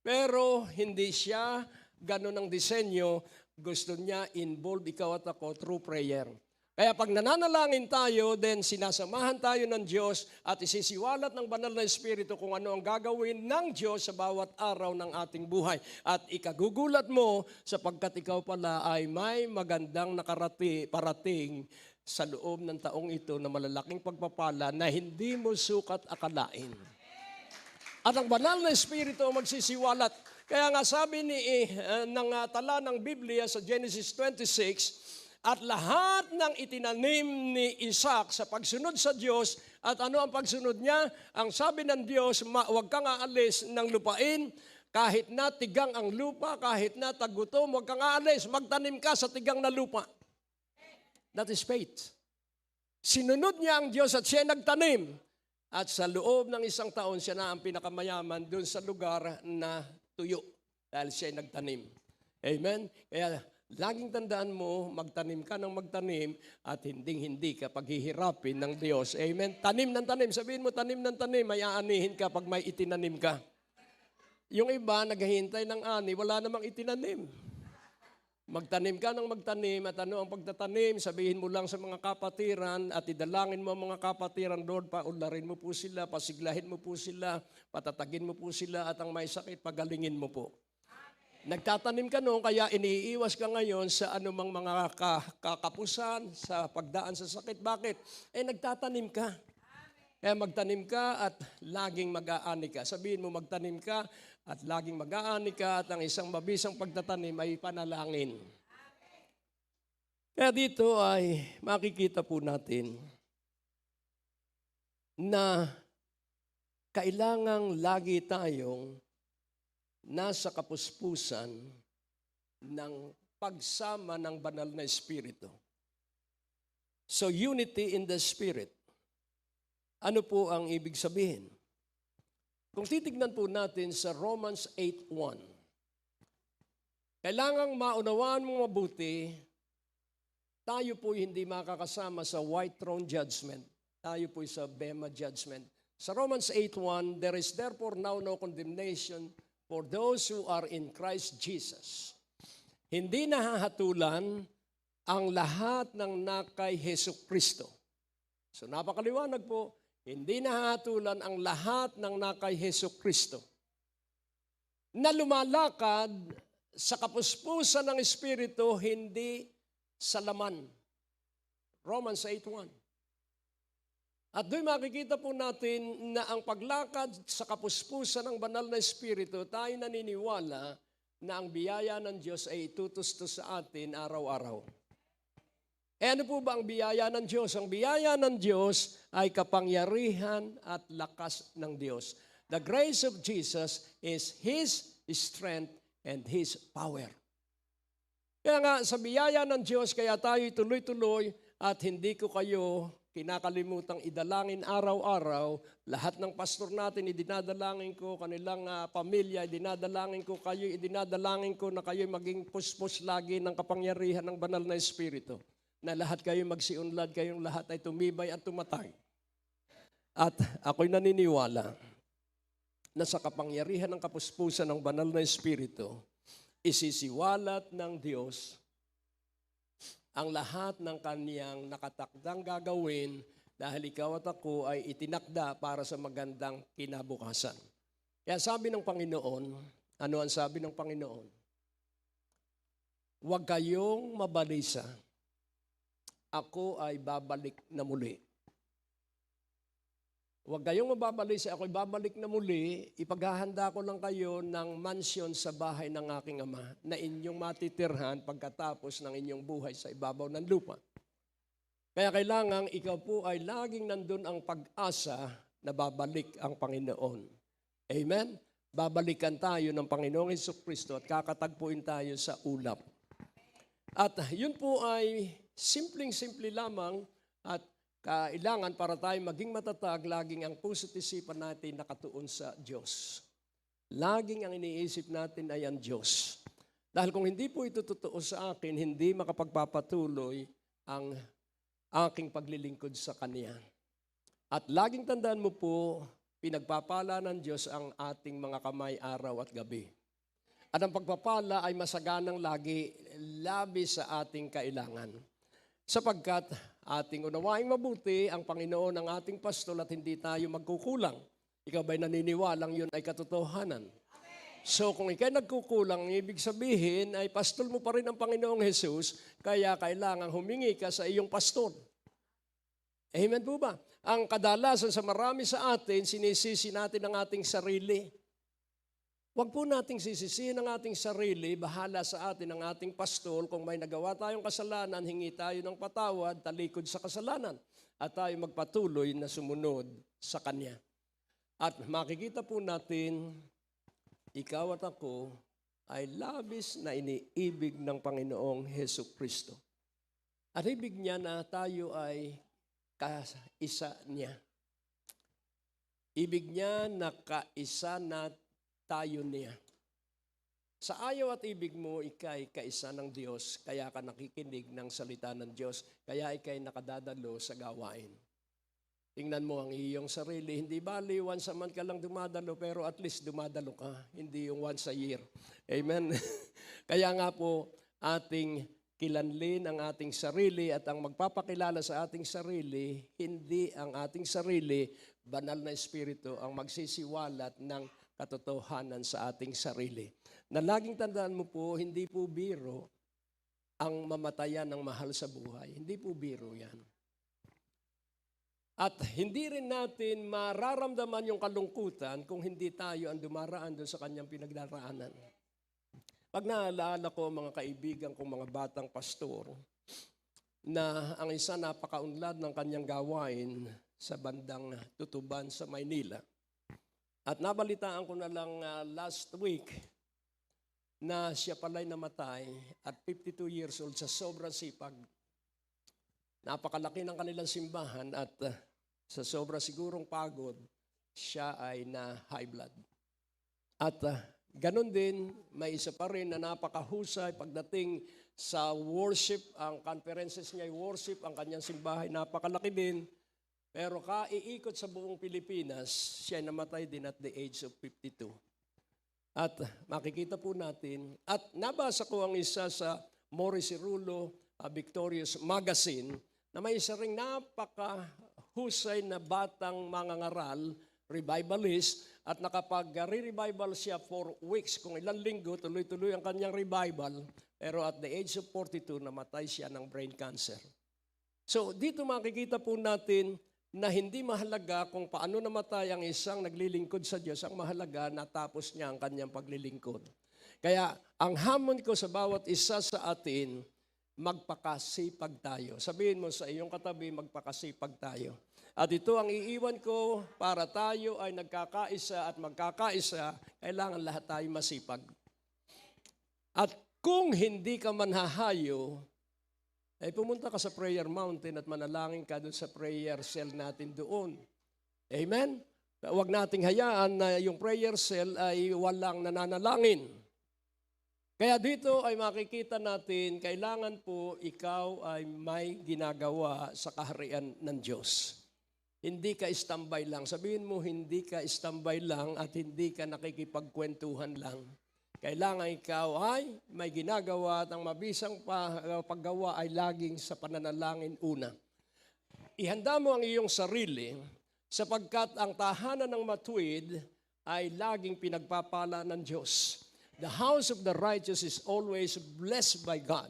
Speaker 1: Pero hindi siya ganun ang disenyo. Gusto niya involve ikaw at ako through prayer. Kaya pag nananalangin tayo, then sinasamahan tayo ng Diyos at isisiwalat ng banal na Espiritu kung ano ang gagawin ng Diyos sa bawat araw ng ating buhay. At ikagugulat mo sapagkat ikaw pala ay may magandang parating sa loob ng taong ito na malalaking pagpapala na hindi mo sukat akalain. At ang banal na Espiritu ang magsisiwalat. Kaya nga sabi ng tala ng Biblia sa Genesis 26, at lahat ng itinanim ni Isaac sa pagsunod sa Diyos, at ano ang pagsunod niya? Ang sabi ng Diyos, huwag kang aalis ng lupain, kahit na tigang ang lupa, kahit na tagutom, huwag kang aalis, magtanim ka sa tigang na lupa. That is faith. Sinunod niya ang Diyos at siya nagtanim. At sa loob ng 1 taon, siya na ang pinakamayaman doon sa lugar na tuyo. Dahil siya ay nagtanim. Amen? Kaya laging tandaan mo, magtanim ka ng magtanim at hindi ka paghihirapin ng Diyos. Amen? Tanim ng tanim. Sabihin mo, tanim ng tanim, may aanihin ka pag may itinanim ka. Yung iba, naghahintay ng ani, wala namang itinanim. Magtanim ka ng magtanim at ano ang pagtatanim, sabihin mo lang sa mga kapatiran at idalangin mo ang mga kapatiran, Lord, paularin mo po sila, pasiglahin mo po sila, patatagin mo po sila at ang may sakit, pagalingin mo po. Nagtatanim ka noon, kaya iniiwas ka ngayon sa anumang mga kakapusan, sa pagdaan sa sakit. Bakit? Nagtatanim ka. Kaya magtanim ka at laging mag-aani ka. Sabihin mo, magtanim ka at laging mag-aani ka at ang isang mabisang pagtatanim ay panalangin. Kaya dito ay makikita po natin na kailangang lagi tayong nasa kapuspusan ng pagsama ng banal na Espiritu. So unity in the Spirit. Ano po ang ibig sabihin? Kung titignan po natin sa Romans 8:1, kailangang maunawaan mo mabuti, tayo po hindi makakasama sa white throne judgment. Tayo po sa Bema judgment. Sa Romans 8:1, there is therefore now no condemnation for those who are in Christ Jesus. Hindi nahahatulan ang lahat ng nakay Hesus Kristo. So napakaliwanag po, hindi nahahatulan ang lahat ng nakay Hesus Kristo. na lumalakad sa kapuspusan ng Espiritu, hindi sa laman. Romans 8:1. At doon makikita po natin na ang paglakad sa kapuspusan ng banal na Espiritu, tayo naniniwala na ang biyaya ng Diyos ay itutusto sa atin araw-araw. Ano po ba ang biyaya ng Diyos? Ang biyaya ng Diyos ay kapangyarihan at lakas ng Diyos. The grace of Jesus is His strength and His power. Kaya nga sa biyaya ng Diyos, kaya tayo tuloy-tuloy at hindi ko kayo kinakalimutang idalangin araw-araw. Lahat ng pastor natin, idinadalangin ko, kanilang pamilya, idinadalangin ko kayo, idinadalangin ko na kayo maging puspos lagi ng kapangyarihan ng banal na Espiritu. Na lahat kayo magsiunlad, kayong lahat ay tumibay at tumatay. At ako'y naniniwala na sa kapangyarihan ng kapuspusan ng banal na Espiritu, isisiwalat ng Diyos ang lahat ng kaniyang nakatakdang gagawin dahil ikaw at ako ay itinakda para sa magandang kinabukasan. Kaya sabi ng Panginoon, ano ang sabi ng Panginoon? Huwag kayong mabalisa. Ako ay babalik na muli. Huwag kayong mababalisa, ako'y babalik na muli, ipaghahanda ko lang kayo ng mansyon sa bahay ng aking Ama na inyong matitirhan pagkatapos ng inyong buhay sa ibabaw ng lupa. Kaya kailangan ikaw po ay laging nandun ang pag-asa na babalik ang Panginoon. Amen? Babalikan tayo ng Panginoong Jesucristo at kakatagpuin tayo sa ulap. At yun po ay simpleng-simple lamang at kailangan para tayo maging matatag, laging ang puso't isipan natin nakatuon sa Diyos. Laging ang iniisip natin ay ang Diyos. Dahil kung hindi po ito totoo sa akin, hindi makapagpapatuloy ang aking paglilingkod sa Kanya. At laging tandaan mo po, pinagpapala ng Diyos ang ating mga kamay araw at gabi. At ang pagpapala ay masaganang lagi, labis sa ating kailangan. Sapagkat ating unawaing mabuti ang Panginoon ang ating pastol at hindi tayo magkukulang. Ikaw ba'y naniniwalang yun ay katotohanan? So kung ikay nagkukulang, ibig sabihin ay pastol mo pa rin ang Panginoong Jesus, kaya kailangan humingi ka sa iyong pastor. Amen po ba? Ang kadalasan sa marami sa atin, sinisisi natin ang ating sarili. Huwag po nating sisisihin ang ating sarili, bahala sa atin ang ating pastol. Kung may nagawa tayong kasalanan, hingi tayo ng patawad, talikod sa kasalanan. At tayo magpatuloy na sumunod sa Kanya. At makikita po natin, ikaw at ako ay labis na iniibig ng Panginoong Jesucristo. At ibig niya na tayo ay kaisa niya. Ibig niya na kaisa na tayo niya. Sa ayaw at ibig mo, ikay kaisa ng Diyos, kaya ka nakikinig ng salita ng Diyos, kaya ikay nakadadalo sa gawain. Tingnan mo ang iyong sarili, hindi bali once a month ka lang dumadalo, pero at least dumadalo ka, hindi yung once a year. Amen? Kaya nga po, ating kilanlin ang ating sarili at ang magpapakilala sa ating sarili, hindi ang ating sarili, banal na Espiritu ang magsisiwalat ng katotohanan sa ating sarili. Na laging tandaan mo po, hindi po biro ang mamatayan ng mahal sa buhay. Hindi po biro yan. At hindi rin natin mararamdaman yung kalungkutan kung hindi tayo ang dumaraan doon sa kanyang pinagdaraanan. Pag naalala ko mga kaibigan kong mga batang pastor, na ang isa napakaunlad ng kanyang gawain sa bandang Tutuban sa Maynila. At nabalitaan ko na lang last week na siya pala'y namatay at 52 years old sa sobrang sipag. Napakalaki ng kanilang simbahan at sa sobrang sigurong pagod, siya ay na high blood. At ganun din, may isa pa rin na napakahusay pagdating sa worship, ang conferences niya ay worship, ang kanyang simbahan napakalaki din. Pero kaiikot sa buong Pilipinas, siya namatay din at the age of 52. At makikita po natin, at nabasa ko ang isa sa Morris Cirulo Victorious Magazine, na may isa ring napakahusay na batang mangangaral, revivalist, at nakapag-re-revival siya for weeks, kung ilang linggo, tuloy-tuloy ang kanyang revival, pero at the age of 42, namatay siya ng brain cancer. So dito makikita po natin na hindi mahalaga kung paano namatay ang isang naglilingkod sa Diyos, ang mahalaga natapos niya ang kanyang paglilingkod. Kaya ang hamon ko sa bawat isa sa atin, magpakasipag tayo. Sabihin mo sa iyong katabi, magpakasipag tayo. At ito ang iiwan ko para tayo ay nagkakaisa at magkakaisa, kailangan lahat tayo masipag. At kung hindi ka manhahayo, ay pumunta ka sa prayer mountain at manalangin ka doon sa prayer cell natin doon. Amen? Huwag nating hayaan na yung prayer cell ay walang nananalangin. Kaya dito ay makikita natin, kailangan po ikaw ay may ginagawa sa kaharian ng Diyos. Hindi ka standby lang. Sabihin mo, hindi ka standby lang at hindi ka nakikipagkwentuhan lang. Kailangan ikaw ay may ginagawa at ang mabisang paggawa ay laging sa pananalangin una. Ihanda mo ang iyong sarili sapagkat ang tahanan ng matuwid ay laging pinagpapala ng Diyos. The house of the righteous is always blessed by God.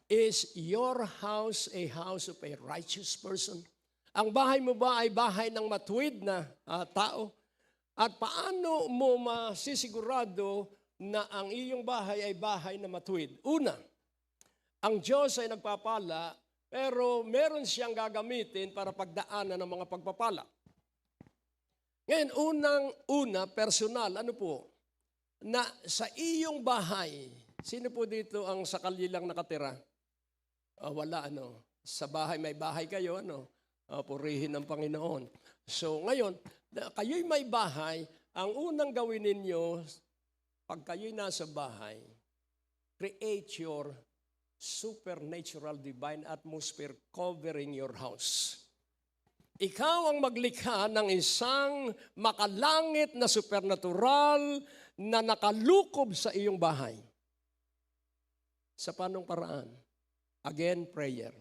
Speaker 1: Is your house a house of a righteous person? Ang bahay mo ba ay bahay ng matuwid na tao? At paano mo masisigurado na ang iyong bahay ay bahay na matuwid? Una, ang Diyos ay nagpapala, pero meron siyang gagamitin para pagdaanan ng mga pagpapala. Ngayon, unang-una, personal, ano po? Na sa iyong bahay, sino po dito ang sa kalye lang nakatira? Wala, ano? Sa bahay, may bahay kayo, ano? Purihin ng Panginoon. So ngayon, kayo'y may bahay, ang unang gawin ninyo, pag kayo'y nasa bahay, create your supernatural divine atmosphere covering your house. Ikaw ang maglikha ng isang makalangit na supernatural na nakalukob sa iyong bahay. Sa panong paraan? Again, prayer.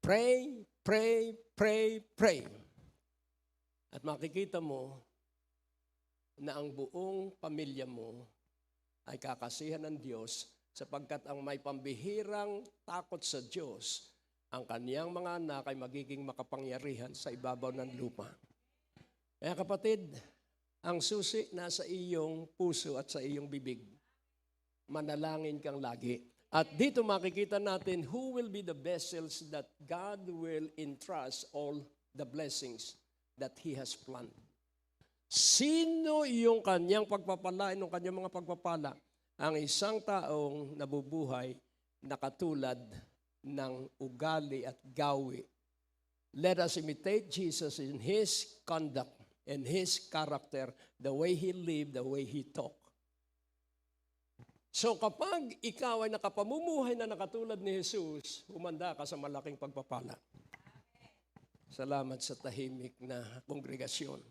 Speaker 1: Pray, pray, pray, pray. At makikita mo na ang buong pamilya mo ay kakasihan ng Diyos sapagkat ang may pambihirang takot sa Diyos, ang kaniyang mga anak ay magiging makapangyarihan sa ibabaw ng lupa. Kaya kapatid, ang susi nasa iyong puso at sa iyong bibig. Manalangin kang lagi. At dito makikita natin who will be the vessels that God will entrust all the blessings that He has planned. Sino yung kanyang pagpapala, yung kanyang mga pagpapala? Ang isang taong nabubuhay na katulad ng ugali at gawi. Let us imitate Jesus in His conduct and His character, the way He lived, the way He talked. So kapag ikaw ay nakapamumuhay na nakatulad ni Jesus, humanda ka sa malaking pagpapala. Salamat sa tahimik na kongregasyon.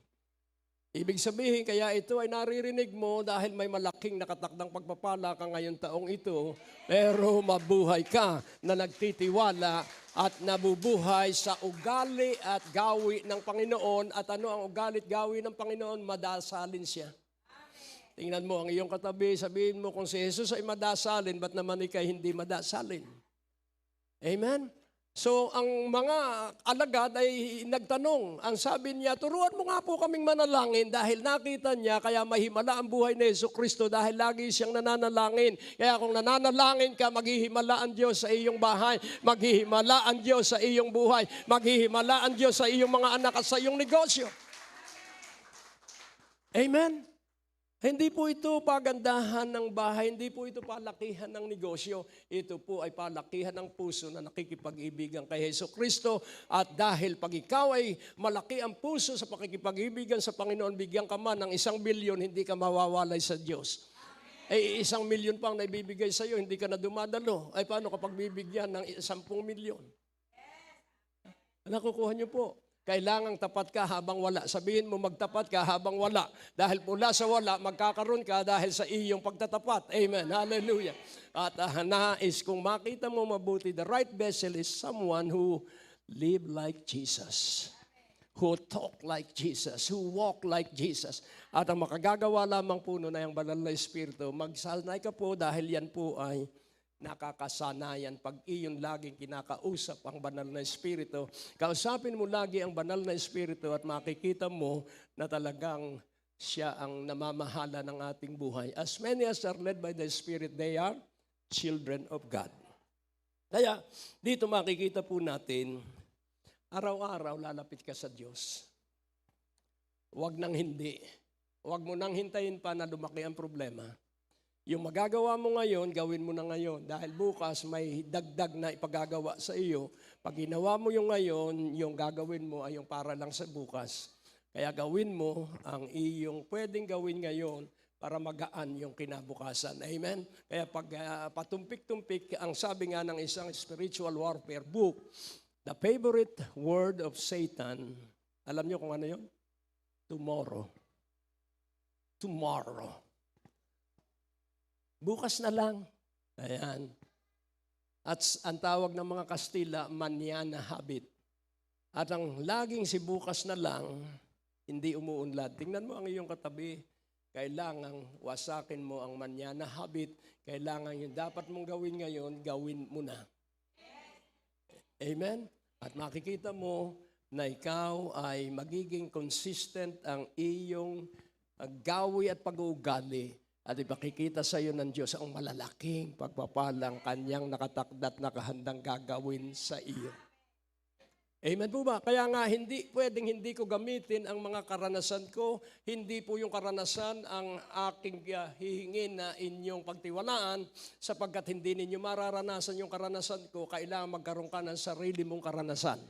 Speaker 1: Ibig sabihin, kaya ito ay naririnig mo dahil may malaking nakatakdang pagpapala ka ngayong taong ito, pero mabuhay ka na nagtitiwala at nabubuhay sa ugali at gawi ng Panginoon. At ano ang ugali at gawi ng Panginoon? Madasalin siya. Tingnan mo ang iyong katabi, sabihin mo kung si Jesus ay madasalin, ba't naman ikay hindi madasalin? Amen? So, ang mga alagad ay nagtanong. Ang sabi niya, turuan mo nga po kaming manalangin dahil nakita niya, kaya mahimala ang buhay ni Jesucristo dahil lagi siyang nananalangin. Kaya kung nananalangin ka, maghihimala ang Diyos sa iyong bahay, maghihimala ang Diyos sa iyong buhay, maghihimala ang Diyos sa iyong mga anak at sa iyong negosyo. Amen? Hindi po ito pagandahan ng bahay, hindi po ito palakihan ng negosyo. Ito po ay palakihan ng puso na nakikipag-ibigan kay Jesucristo. At dahil pag ikaw ay malaki ang puso sa pakikipag-ibigan sa Panginoon, bigyan ka man ng 1 bilyon, hindi ka mawawalay sa Diyos. Ay 1 milyon pang naibibigay sa iyo, hindi ka na dumadalo. Ay paano kapag bibigyan ng 10 milyon? Nakukuha niyo po. Kailangang tapat ka habang wala. Sabihin mo, magtapat ka habang wala. Dahil mula sa wala, magkakaroon ka dahil sa iyong pagtatapat. Amen. Hallelujah. At nais kung makita mo mabuti, the right vessel is someone who live like Jesus. who talk like Jesus, who walk like Jesus. At ang makagagawa lamang po nun ay ang banal na Espiritu. Magsanay ka po dahil yan po ay nakakasanayan. Pag iyon laging kinakausap ang banal na Espiritu, kausapin mo lagi ang banal na Espiritu at makikita mo na talagang siya ang namamahala ng ating buhay. As many as are led by the Spirit, they are children of God. Kaya dito makikita po natin, araw-araw lalapit ka sa Diyos. Huwag nang hindi. Huwag mo nang hintayin pa na lumaki ang problema. Yung magagawa mo ngayon, gawin mo na ngayon. Dahil bukas may dagdag na ipagagawa sa iyo. Pag ginawa mo yung ngayon, yung gagawin mo ay yung para lang sa bukas. Kaya gawin mo ang iyong pwedeng gawin ngayon para magaan yung kinabukasan. Amen? Kaya pag patumpik-tumpik, ang sabi nga ng isang spiritual warfare book, the favorite word of Satan, alam niyo kung ano yun? Tomorrow. Tomorrow. Bukas na lang. Ayan. At ang tawag ng mga Kastila, manana habit. At ang laging si bukas na lang, hindi umuunlad. Tingnan mo ang iyong katabi. Kailangang wasakin mo ang manana habit. Kailangan yung dapat mong gawin ngayon, gawin mo na. Amen? At makikita mo na ikaw ay magiging consistent ang iyong gawi at pag-uugali. At ipakikita sa iyo ng Diyos ang malalaking pagpapalang kanyang nakatakdat na kahandang gagawin sa iyo. Amen po ba? Kaya nga hindi ko gamitin ang mga karanasan ko. Hindi po yung karanasan ang aking hihingin na inyong pagtiwalaan sapagkat hindi ninyo mararanasan yung karanasan ko. Kailangan magkaroon ka ng sarili mong karanasan.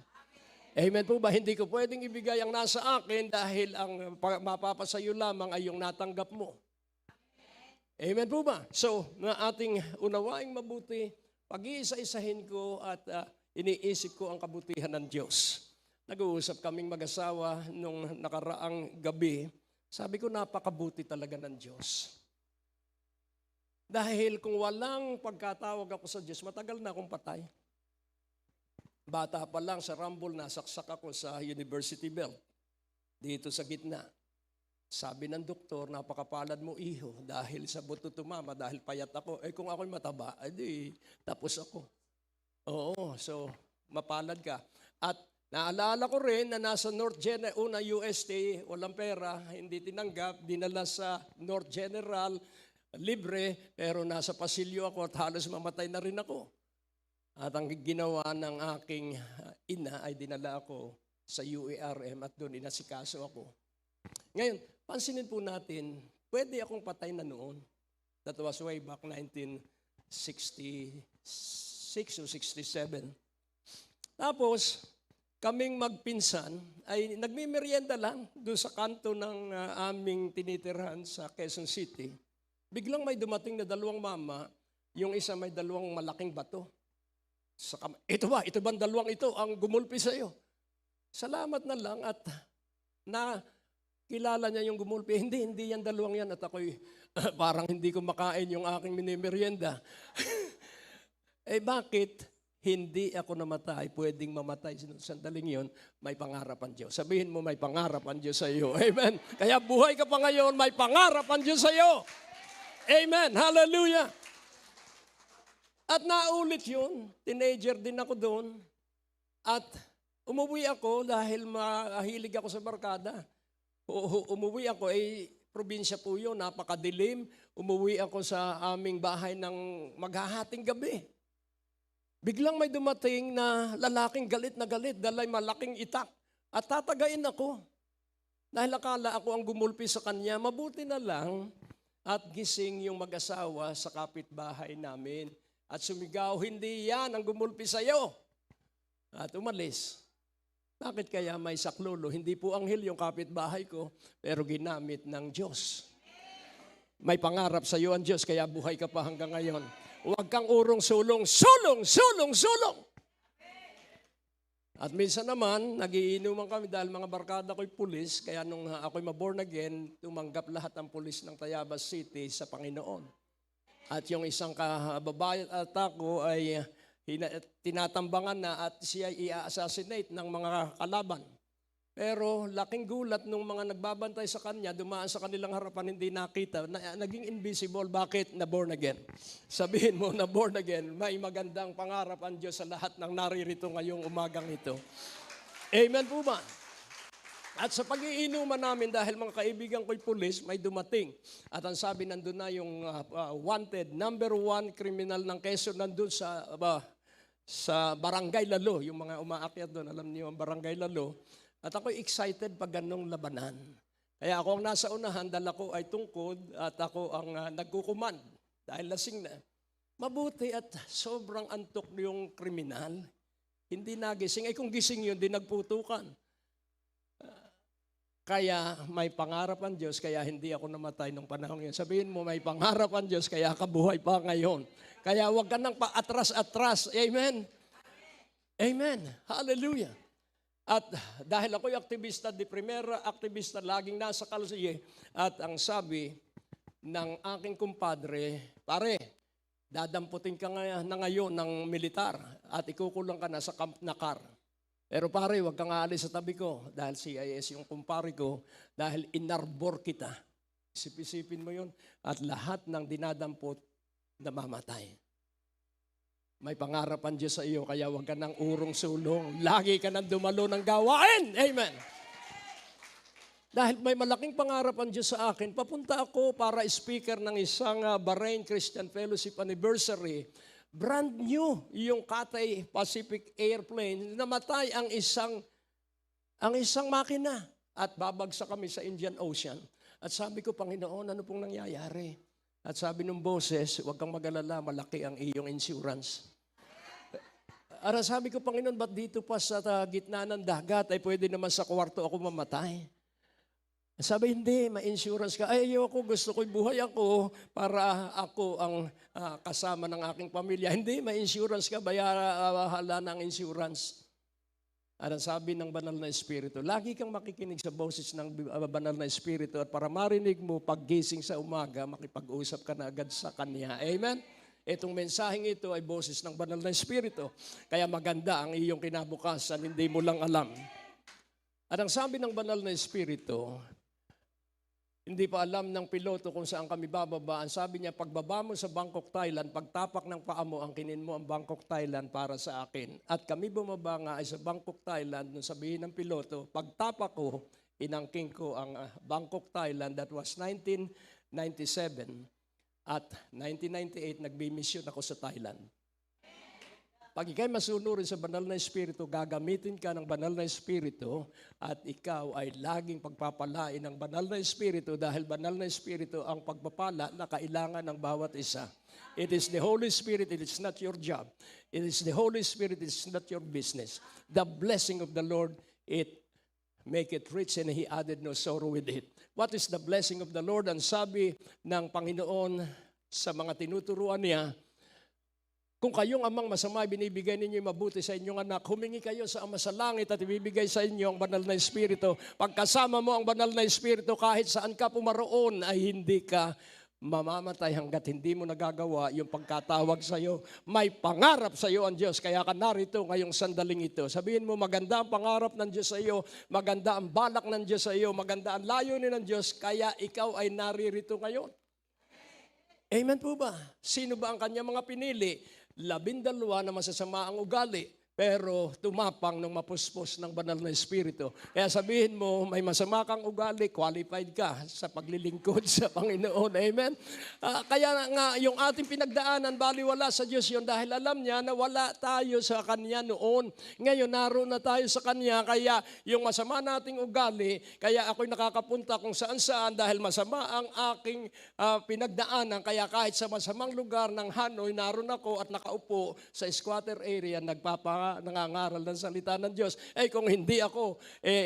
Speaker 1: Amen po ba? Hindi ko pwedeng ibigay ang nasa akin dahil ang mapapasayo lamang ay yung natanggap mo. Amen po ba? So, na ating unawaing mabuti, pag-iisa-isahin ko at iniisip ko ang kabutihan ng Diyos. Nag-uusap kaming mag-asawa nung nakaraang gabi. Sabi ko, napakabuti talaga ng Diyos. Dahil kung walang pagkatawag ako sa Diyos, matagal na akong patay. Bata pa lang sa Rumble, nasaksak ako sa University Belt. Dito sa gitna. Sabi ng doktor, napakapalad mo iho dahil sa buto tumama, dahil payat ako. Kung ako'y mataba, edi tapos ako. Oo, so mapalad ka. At naalala ko rin na nasa North General, una UST, walang pera, hindi tinanggap, dinala sa North General, libre, pero nasa pasilyo ako at halos mamatay na rin ako. At ang ginawa ng aking ina ay dinala ako sa UARM at doon inasikaso ako. Ngayon, pansinin po natin, pwede akong patay na noon. That was way back 1966 o 67. Tapos, kaming magpinsan ay nagmimerienda lang doon sa kanto ng aming tinitirhan sa Quezon City. Biglang may dumating na dalawang mama, yung isa may dalawang malaking bato. Ito ba ang dalawang ito ang gumulpi sa iyo? Salamat na lang at kilala niya yung gumulpi. Hindi yan dalawang yan at ako'y parang hindi ko makain yung aking minimerienda. Bakit hindi ako namatay? Pwedeng mamatay. Sandaling yun, may pangarap ang Diyos. Sabihin mo, may pangarap ang Diyos sa iyo. Amen. Kaya buhay ka pa ngayon, may pangarap ang Diyos sa iyo. Amen. Hallelujah. At naulit yun. Teenager din ako doon. At umuwi ako dahil mahilig ako sa barkada. Umuwi ako, probinsya po yun, napakadilim. Umuwi ako sa aming bahay ng maghahating gabi. Biglang may dumating na lalaking galit na galit, dalay malaking itak. At tatagain ako. Dahil akala ako ang gumulpi sa kanya, mabuti na lang at gising yung mag-asawa sa kapitbahay namin. At sumigaw, hindi yan ang gumulpi sa'yo. At umalis. Bakit kaya may saklolo? Hindi po anghel yung kapitbahay ko, pero ginamit ng Diyos. May pangarap sa iyo ang Diyos, kaya buhay ka pa hanggang ngayon. Huwag kang urong sulong, sulong, sulong, sulong. At minsan naman, nagiinuman kami dahil mga barkada ko'y pulis, kaya nung ako'y maborn again, tumanggap lahat ng pulis ng Tayabas City sa Panginoon. At yung isang kababayan at ako ay tinatambangan na at siya i-assassinate ng mga kalaban. Pero laking gulat nung mga nagbabantay sa kanya, dumaan sa kanilang harapan, hindi nakita, naging invisible. Bakit? Na born again. Sabihin mo, na born again, may magandang pangarap ang Diyos sa lahat ng naririto ngayong umagang ito. Amen po ba? At sa pag-iinuman namin, dahil mga kaibigan ko'y pulis, may dumating. At ang sabi, nandun na yung wanted, number 1 criminal ng Quezon, nandun sa Barangay Lalo. Yung mga umaakyat doon, alam niyo ang Barangay Lalo. At ako'y excited pag ganong labanan. Kaya ako ang nasa unahan, dala ko ay tungkod at ako ang nagkukuman dahil lasing na. Mabuti at sobrang antok yung kriminal. Hindi nagising. Ay kung gising yun, di nagputukan. Kaya may pangarap ang Diyos, kaya hindi ako namatay nung panahon yun. Sabihin mo, may pangarap ang Diyos, kaya kabuhay pa ngayon. Kaya huwag ka nang paatras-atras. Amen? Amen. Hallelujah. At dahil ako'y aktivista de primera, aktivista laging nasa kalye, at ang sabi ng aking kumpadre, pare, dadamputin ka na ngayon ng militar at ikukulong ka na sa Camp Nacar. Pero pare, huwag kang aalis sa tabi ko dahil CIS yung kumpare ko, dahil inarbor kita. Isip-isipin mo yun at lahat ng dinadampot namamatay. May pangarap ang Diyos sa iyo, kaya huwag ka nang urong-sulong. Lagi ka nang dumalo ng gawain. Amen. Dahil may malaking pangarap ang Diyos sa akin, papunta ako para speaker ng isang Bahrain Christian Fellowship Anniversary. Brand new yung Cathay Pacific Airplane. Namatay ang isang makina at babagsak kami sa Indian Ocean. At sabi ko, Panginoon, ano pong nangyayari? At sabi ng boses, huwag kang mag-alala, malaki ang iyong insurance. At sabi ko, Panginoon, ba't dito pa sa gitna ng dagat ay pwede naman sa kwarto ako mamatay? Sabi, hindi, may insurance ka. Ay, ayoko, gusto ko'y buhay ako para ako ang kasama ng aking pamilya. Hindi, may insurance ka, bayaran ng insurance. At ang sabi ng Banal na Espiritu, lagi kang makikinig sa boses ng Banal na Espiritu at para marinig mo paggising sa umaga, makipag-usap ka na agad sa Kanya. Amen? Itong mensaheng ito ay boses ng Banal na Espiritu. Kaya maganda ang iyong kinabukasan, hindi mo lang alam. At ang sabi ng Banal na Espiritu, hindi pa alam ng piloto kung saan kami bababa. Ang sabi niya, pagbaba mo sa Bangkok, Thailand, pagtapak ng paa mo, angkinin mo ang Bangkok, Thailand para sa akin. At kami bumaba nga ay sa Bangkok, Thailand, nung sabihin ng piloto, pagtapak ko, inangking ko ang Bangkok, Thailand. That was 1997. At 1998, nagbimisyon ako sa Thailand. Pag ikay masunurin sa Banal na Espiritu, gagamitin ka ng Banal na Espiritu at ikaw ay laging pagpapalain ng Banal na Espiritu dahil Banal na Espiritu ang pagpapala na kailangan ng bawat isa. It is the Holy Spirit, it is not your job. It is the Holy Spirit, it is not your business. The blessing of the Lord, it make it rich and He added no sorrow with it. What is the blessing of the Lord? Ang sabi ng Panginoon sa mga tinuturuan niya, kung kayong amang masama, binibigay ninyo yung mabuti sa inyong anak, humingi kayo sa Ama sa langit at ibibigay sa inyo ang Banal na Espiritu. Pagkasama mo ang Banal na Espiritu, kahit saan ka pumaroon, ay hindi ka mamamatay hanggat hindi mo nagagawa yung pagkatawag sa iyo. May pangarap sa iyo ang Diyos, kaya ka narito ngayong sandaling ito. Sabihin mo, maganda ang pangarap ng Diyos sa iyo, maganda ang balak ng Diyos sa iyo, maganda ang layunin ng Diyos, kaya ikaw ay naririto ngayon. Amen po ba? Sino ba ang kanyang mga pinili? 12 na masasama ang ugali, pero tumapang ng mapuspos ng Banal na Espiritu. Kaya sabihin mo, may masama kang ugali, qualified ka sa paglilingkod sa Panginoon. Amen? Kaya nga, yung ating pinagdaanan, baliwala sa Diyos yun dahil alam niya na wala tayo sa Kanya noon. Ngayon, naroon na tayo sa Kanya, kaya yung masama nating ugali, kaya ako'y nakakapunta kung saan-saan dahil masama ang aking pinagdaanan. Kaya kahit sa masamang lugar ng Hanoi, naroon ako at nakaupo sa squatter area, nangangaral ng salita ng Diyos. Kung hindi ako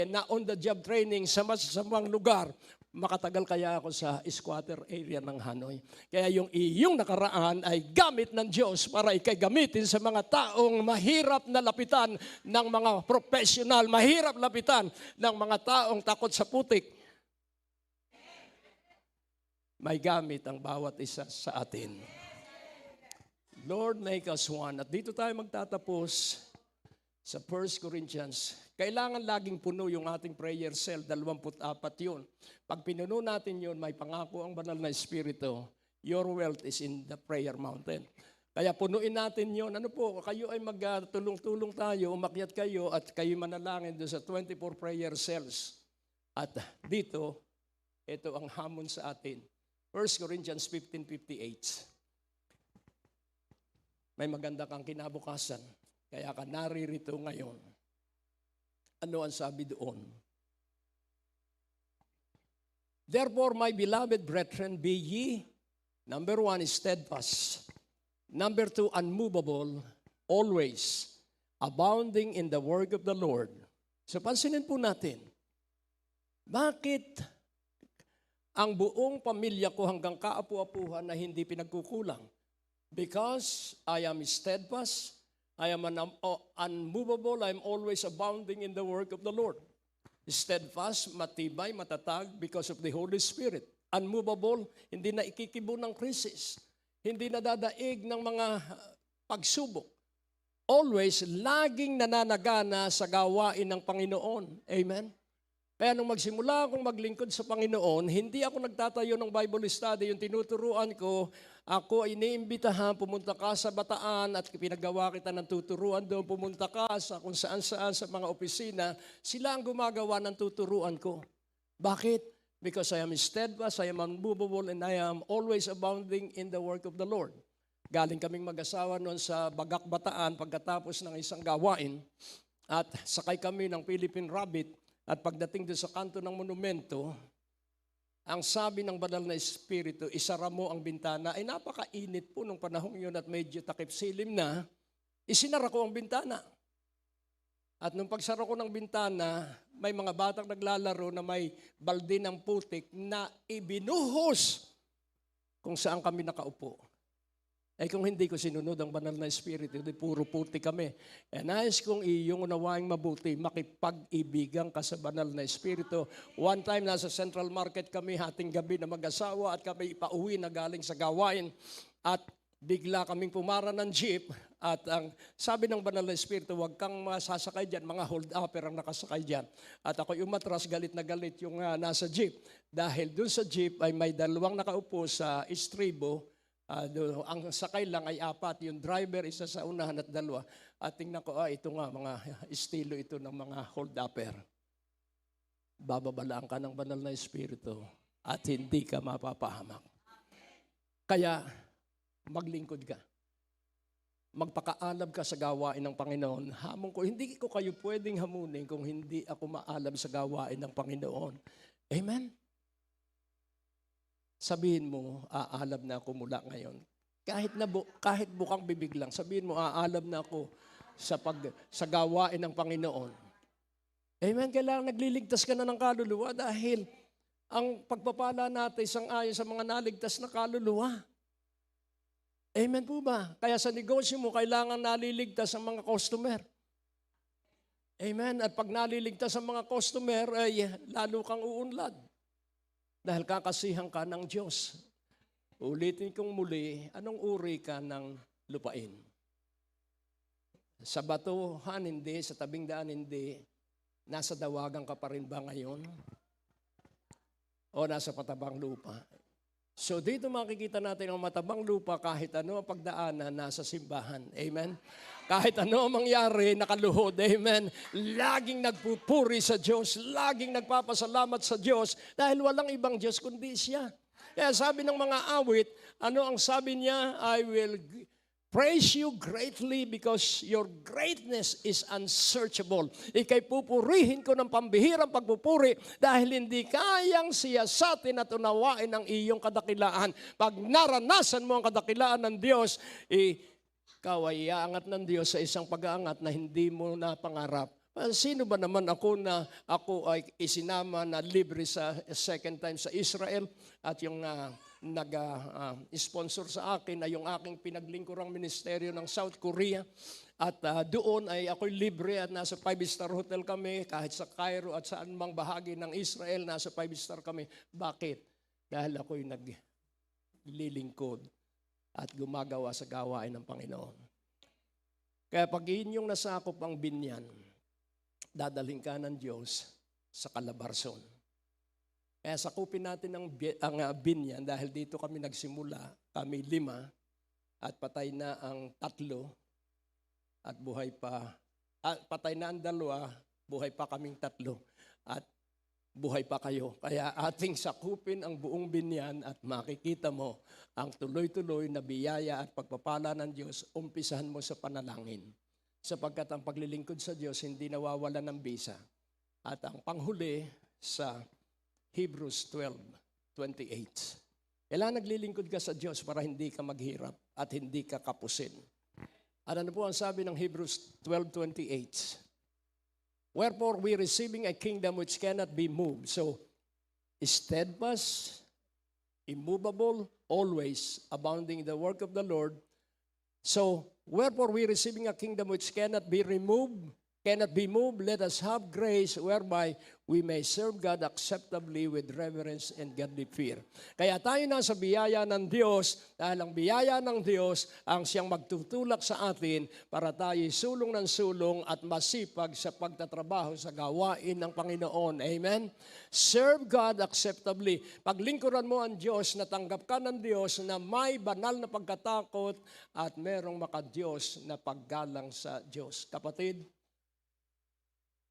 Speaker 1: na on-the-job training sa masasamang lugar, makatagal kaya ako sa squatter area ng Hanoi. Kaya yung iyong nakaraan ay gamit ng Diyos para ikay gamitin sa mga taong mahirap na lapitan ng mga professional, mahirap lapitan ng mga taong takot sa putik. May gamit ang bawat isa sa atin. Lord, make us one. At dito tayo magtatapos. sa 1 Corinthians, kailangan laging puno yung ating prayer cell, 24 yun. Pag pinuno natin yun, may pangako ang banal na Espiritu, your wealth is in the prayer mountain. Kaya punuin natin yun. Ano po, kayo ay magtulong-tulong tayo, umakyat kayo at kayo manalangin doon sa 24 prayer cells. At dito, ito ang hamon sa atin. 1 Corinthians 15:58. May maganda kang kinabukasan. Kaya ka naririto ngayon. Ano ang sabi doon? Therefore, my beloved brethren, be ye, number 1 is steadfast. Number 2, unmovable, always, abounding in the work of the Lord. So, pansinin po natin, bakit ang buong pamilya ko hanggang kaapu-apuhan na hindi pinagkukulang? Because I am steadfast, I am unmovable, I am always abounding in the work of the Lord. Steadfast, matibay, matatag because of the Holy Spirit. Unmovable, hindi na ikikibo ng krisis. Hindi na dadaig ng mga pagsubok. Always, laging nananagana sa gawain ng Panginoon. Amen? Kaya nung magsimula akong maglingkod sa Panginoon, hindi ako nagtatayo ng Bible study. Yung tinuturuan ko, ako ay iniimbitahan, pumunta ka sa Bataan at pinagawa kita ng tuturuan doon. Pumunta ka sa kung saan-saan sa mga opisina. Sila ang gumagawa ng tuturuan ko. Bakit? Because I am steadfast, I am unmovable, and I am always abounding in the work of the Lord. Galing kaming mag-asawa noon sa Bagak, Bataan pagkatapos ng isang gawain at sakay kami ng Philippine Rabbit at pagdating doon sa kanto ng monumento, ang sabi ng banal na Espiritu, isara mo ang bintana. Ay napakainit po nung panahong yun at medyo takip silim na, isinara ko ang bintana. At nung pagsara ko ng bintana, may mga batang naglalaro na may balde ng putik na ibinuhos kung saan kami nakaupo. Eh kung hindi ko sinunod ang banal na Espiritu, di puro putik kami. E nais kong iyong unawaing mabuti, makipag-ibigan ka sa banal na Espiritu. One time, nasa Central Market kami, hating gabi na mag-asawa at kami ipauwi na galing sa gawain. At bigla kaming pumara ng jeep at ang sabi ng banal na Espiritu, huwag kang masasakay dyan, mga hold-upper ang nakasakay dyan. At ako'y umatras, galit na galit yung nasa jeep. Dahil dun sa jeep ay may dalawang nakaupo sa estribo. Ang sakay lang ay 4, yung driver isa sa unahan at 2. At tingnan ko, ito nga, mga estilo ito ng mga hold-upper. Bababalaan ka ng banal na Espiritu at hindi ka mapapahamak. Kaya, maglingkod ka. Magpakaalam ka sa gawain ng Panginoon. Hamon ko, hindi ko kayo pwedeng hamunin kung hindi ako maalam sa gawain ng Panginoon. Amen? Sabihin mo, aalam na ako mula ngayon. Kahit bukang bibig lang, sabihin mo, aalam na ako sa gawain ng Panginoon. Amen? Kailangan nagliligtas ka na ng kaluluwa dahil ang pagpapala natin sang-ayon sa mga naligtas na kaluluwa. Amen po ba? Kaya sa negosyo mo, kailangan naliligtas ang mga customer. Amen? At pag naliligtas ang mga customer, ay lalo kang uunlad. Dahil kakasihan ka ng Diyos. Ulitin kong muli, anong uri ka ng lupain? Sa batuhan, hindi. Sa tabing daan, hindi. Nasa dawagan ka pa rin ba ngayon? O nasa patabang lupa? So dito makikita natin ang matabang lupa kahit ano ang pagdaanan, nasa simbahan. Amen? Kahit ano ang mangyari, nakaluhod. Amen? Laging nagpupuri sa Diyos, laging nagpapasalamat sa Diyos dahil walang ibang Diyos kundi siya. Kaya sabi ng mga awit, ano ang sabi niya? I will praise you greatly because your greatness is unsearchable. Ika'y pupurihin ko ng pambihirang pagpupuri dahil hindi kayang siyasatin at unawain ang iyong kadakilaan. Pag naranasan mo ang kadakilaan ng Diyos, ikaw ay iaangat ng Diyos sa isang pag-aangat na hindi mo napangarap. Sino ba naman ako na ako ay isinama na libre sa second time sa Israel at yung nag-sponsor sa akin ay yung aking pinaglingkurang ministeryo ng South Korea. At doon ay ako'y libre at nasa 5-star hotel kami kahit sa Cairo at saan mang bahagi ng Israel, nasa 5-star kami. Bakit? Dahil ako'y naglilingkod at gumagawa sa gawain ng Panginoon. Kaya pag inyong nasakop ang binyan, dadalhin ka ng Diyos sa Calabarzon. Kaya sakupin natin ang binyan dahil dito kami nagsimula, kami 5 at patay na ang 3 at buhay pa. Patay na ang 2, buhay pa kaming 3 at buhay pa kayo. Kaya ating sakupin ang buong binyan at makikita mo ang tuloy-tuloy na biyaya at pagpapala ng Diyos, umpisahan mo sa panalangin. Sapagkat ang paglilingkod sa Diyos hindi nawawala ng bisa. At ang panghuli sa Hebrews 12:28. Kailangan naglilingkod ka sa Diyos para hindi ka maghirap at hindi ka kapusin. At ano po ang sabi ng Hebrews 12:28? Wherefore we receiving a kingdom which cannot be moved. So, steadfast, immovable, always abounding in the work of the Lord. So, wherefore we receiving a kingdom which cannot be removed, cannot be moved, let us have grace whereby we may serve God acceptably with reverence and godly fear. Kaya tayo nasa biyaya ng Diyos, dahil ang biyaya ng Diyos ang siyang magtutulak sa atin para tayo sulong ng sulong at masipag sa pagtatrabaho sa gawain ng Panginoon. Amen? Serve God acceptably. Paglingkuran mo ang Diyos, natanggap ka ng Diyos na may banal na pagkatakot at merong makadiyos na paggalang sa Diyos. Kapatid,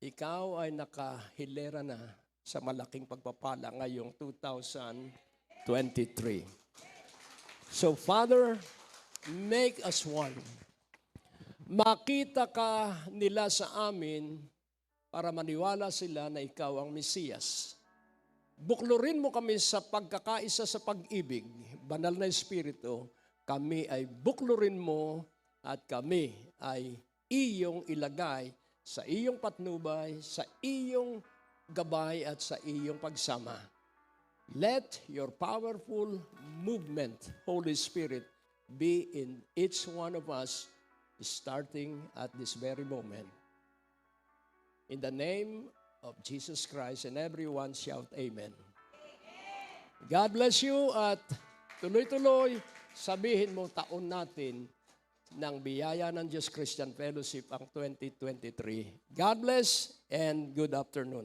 Speaker 1: ikaw ay nakahilera na sa malaking pagpapala ngayong 2023. So, Father, make us one. Makita ka nila sa amin para maniwala sila na ikaw ang Mesiyas. Buklurin mo kami sa pagkakaisa sa pag-ibig, banal na Espiritu, kami ay buklurin mo at kami ay iyong ilagay sa iyong patnubay, sa iyong gabay at sa iyong pagsama. Let your powerful movement, Holy Spirit, be in each one of us starting at this very moment. In the name of Jesus Christ, and everyone shout Amen. God bless you at tuloy-tuloy sabihin mo taon natin ng biyaya ng Diyos Christian Fellowship ang 2023. God bless and good afternoon.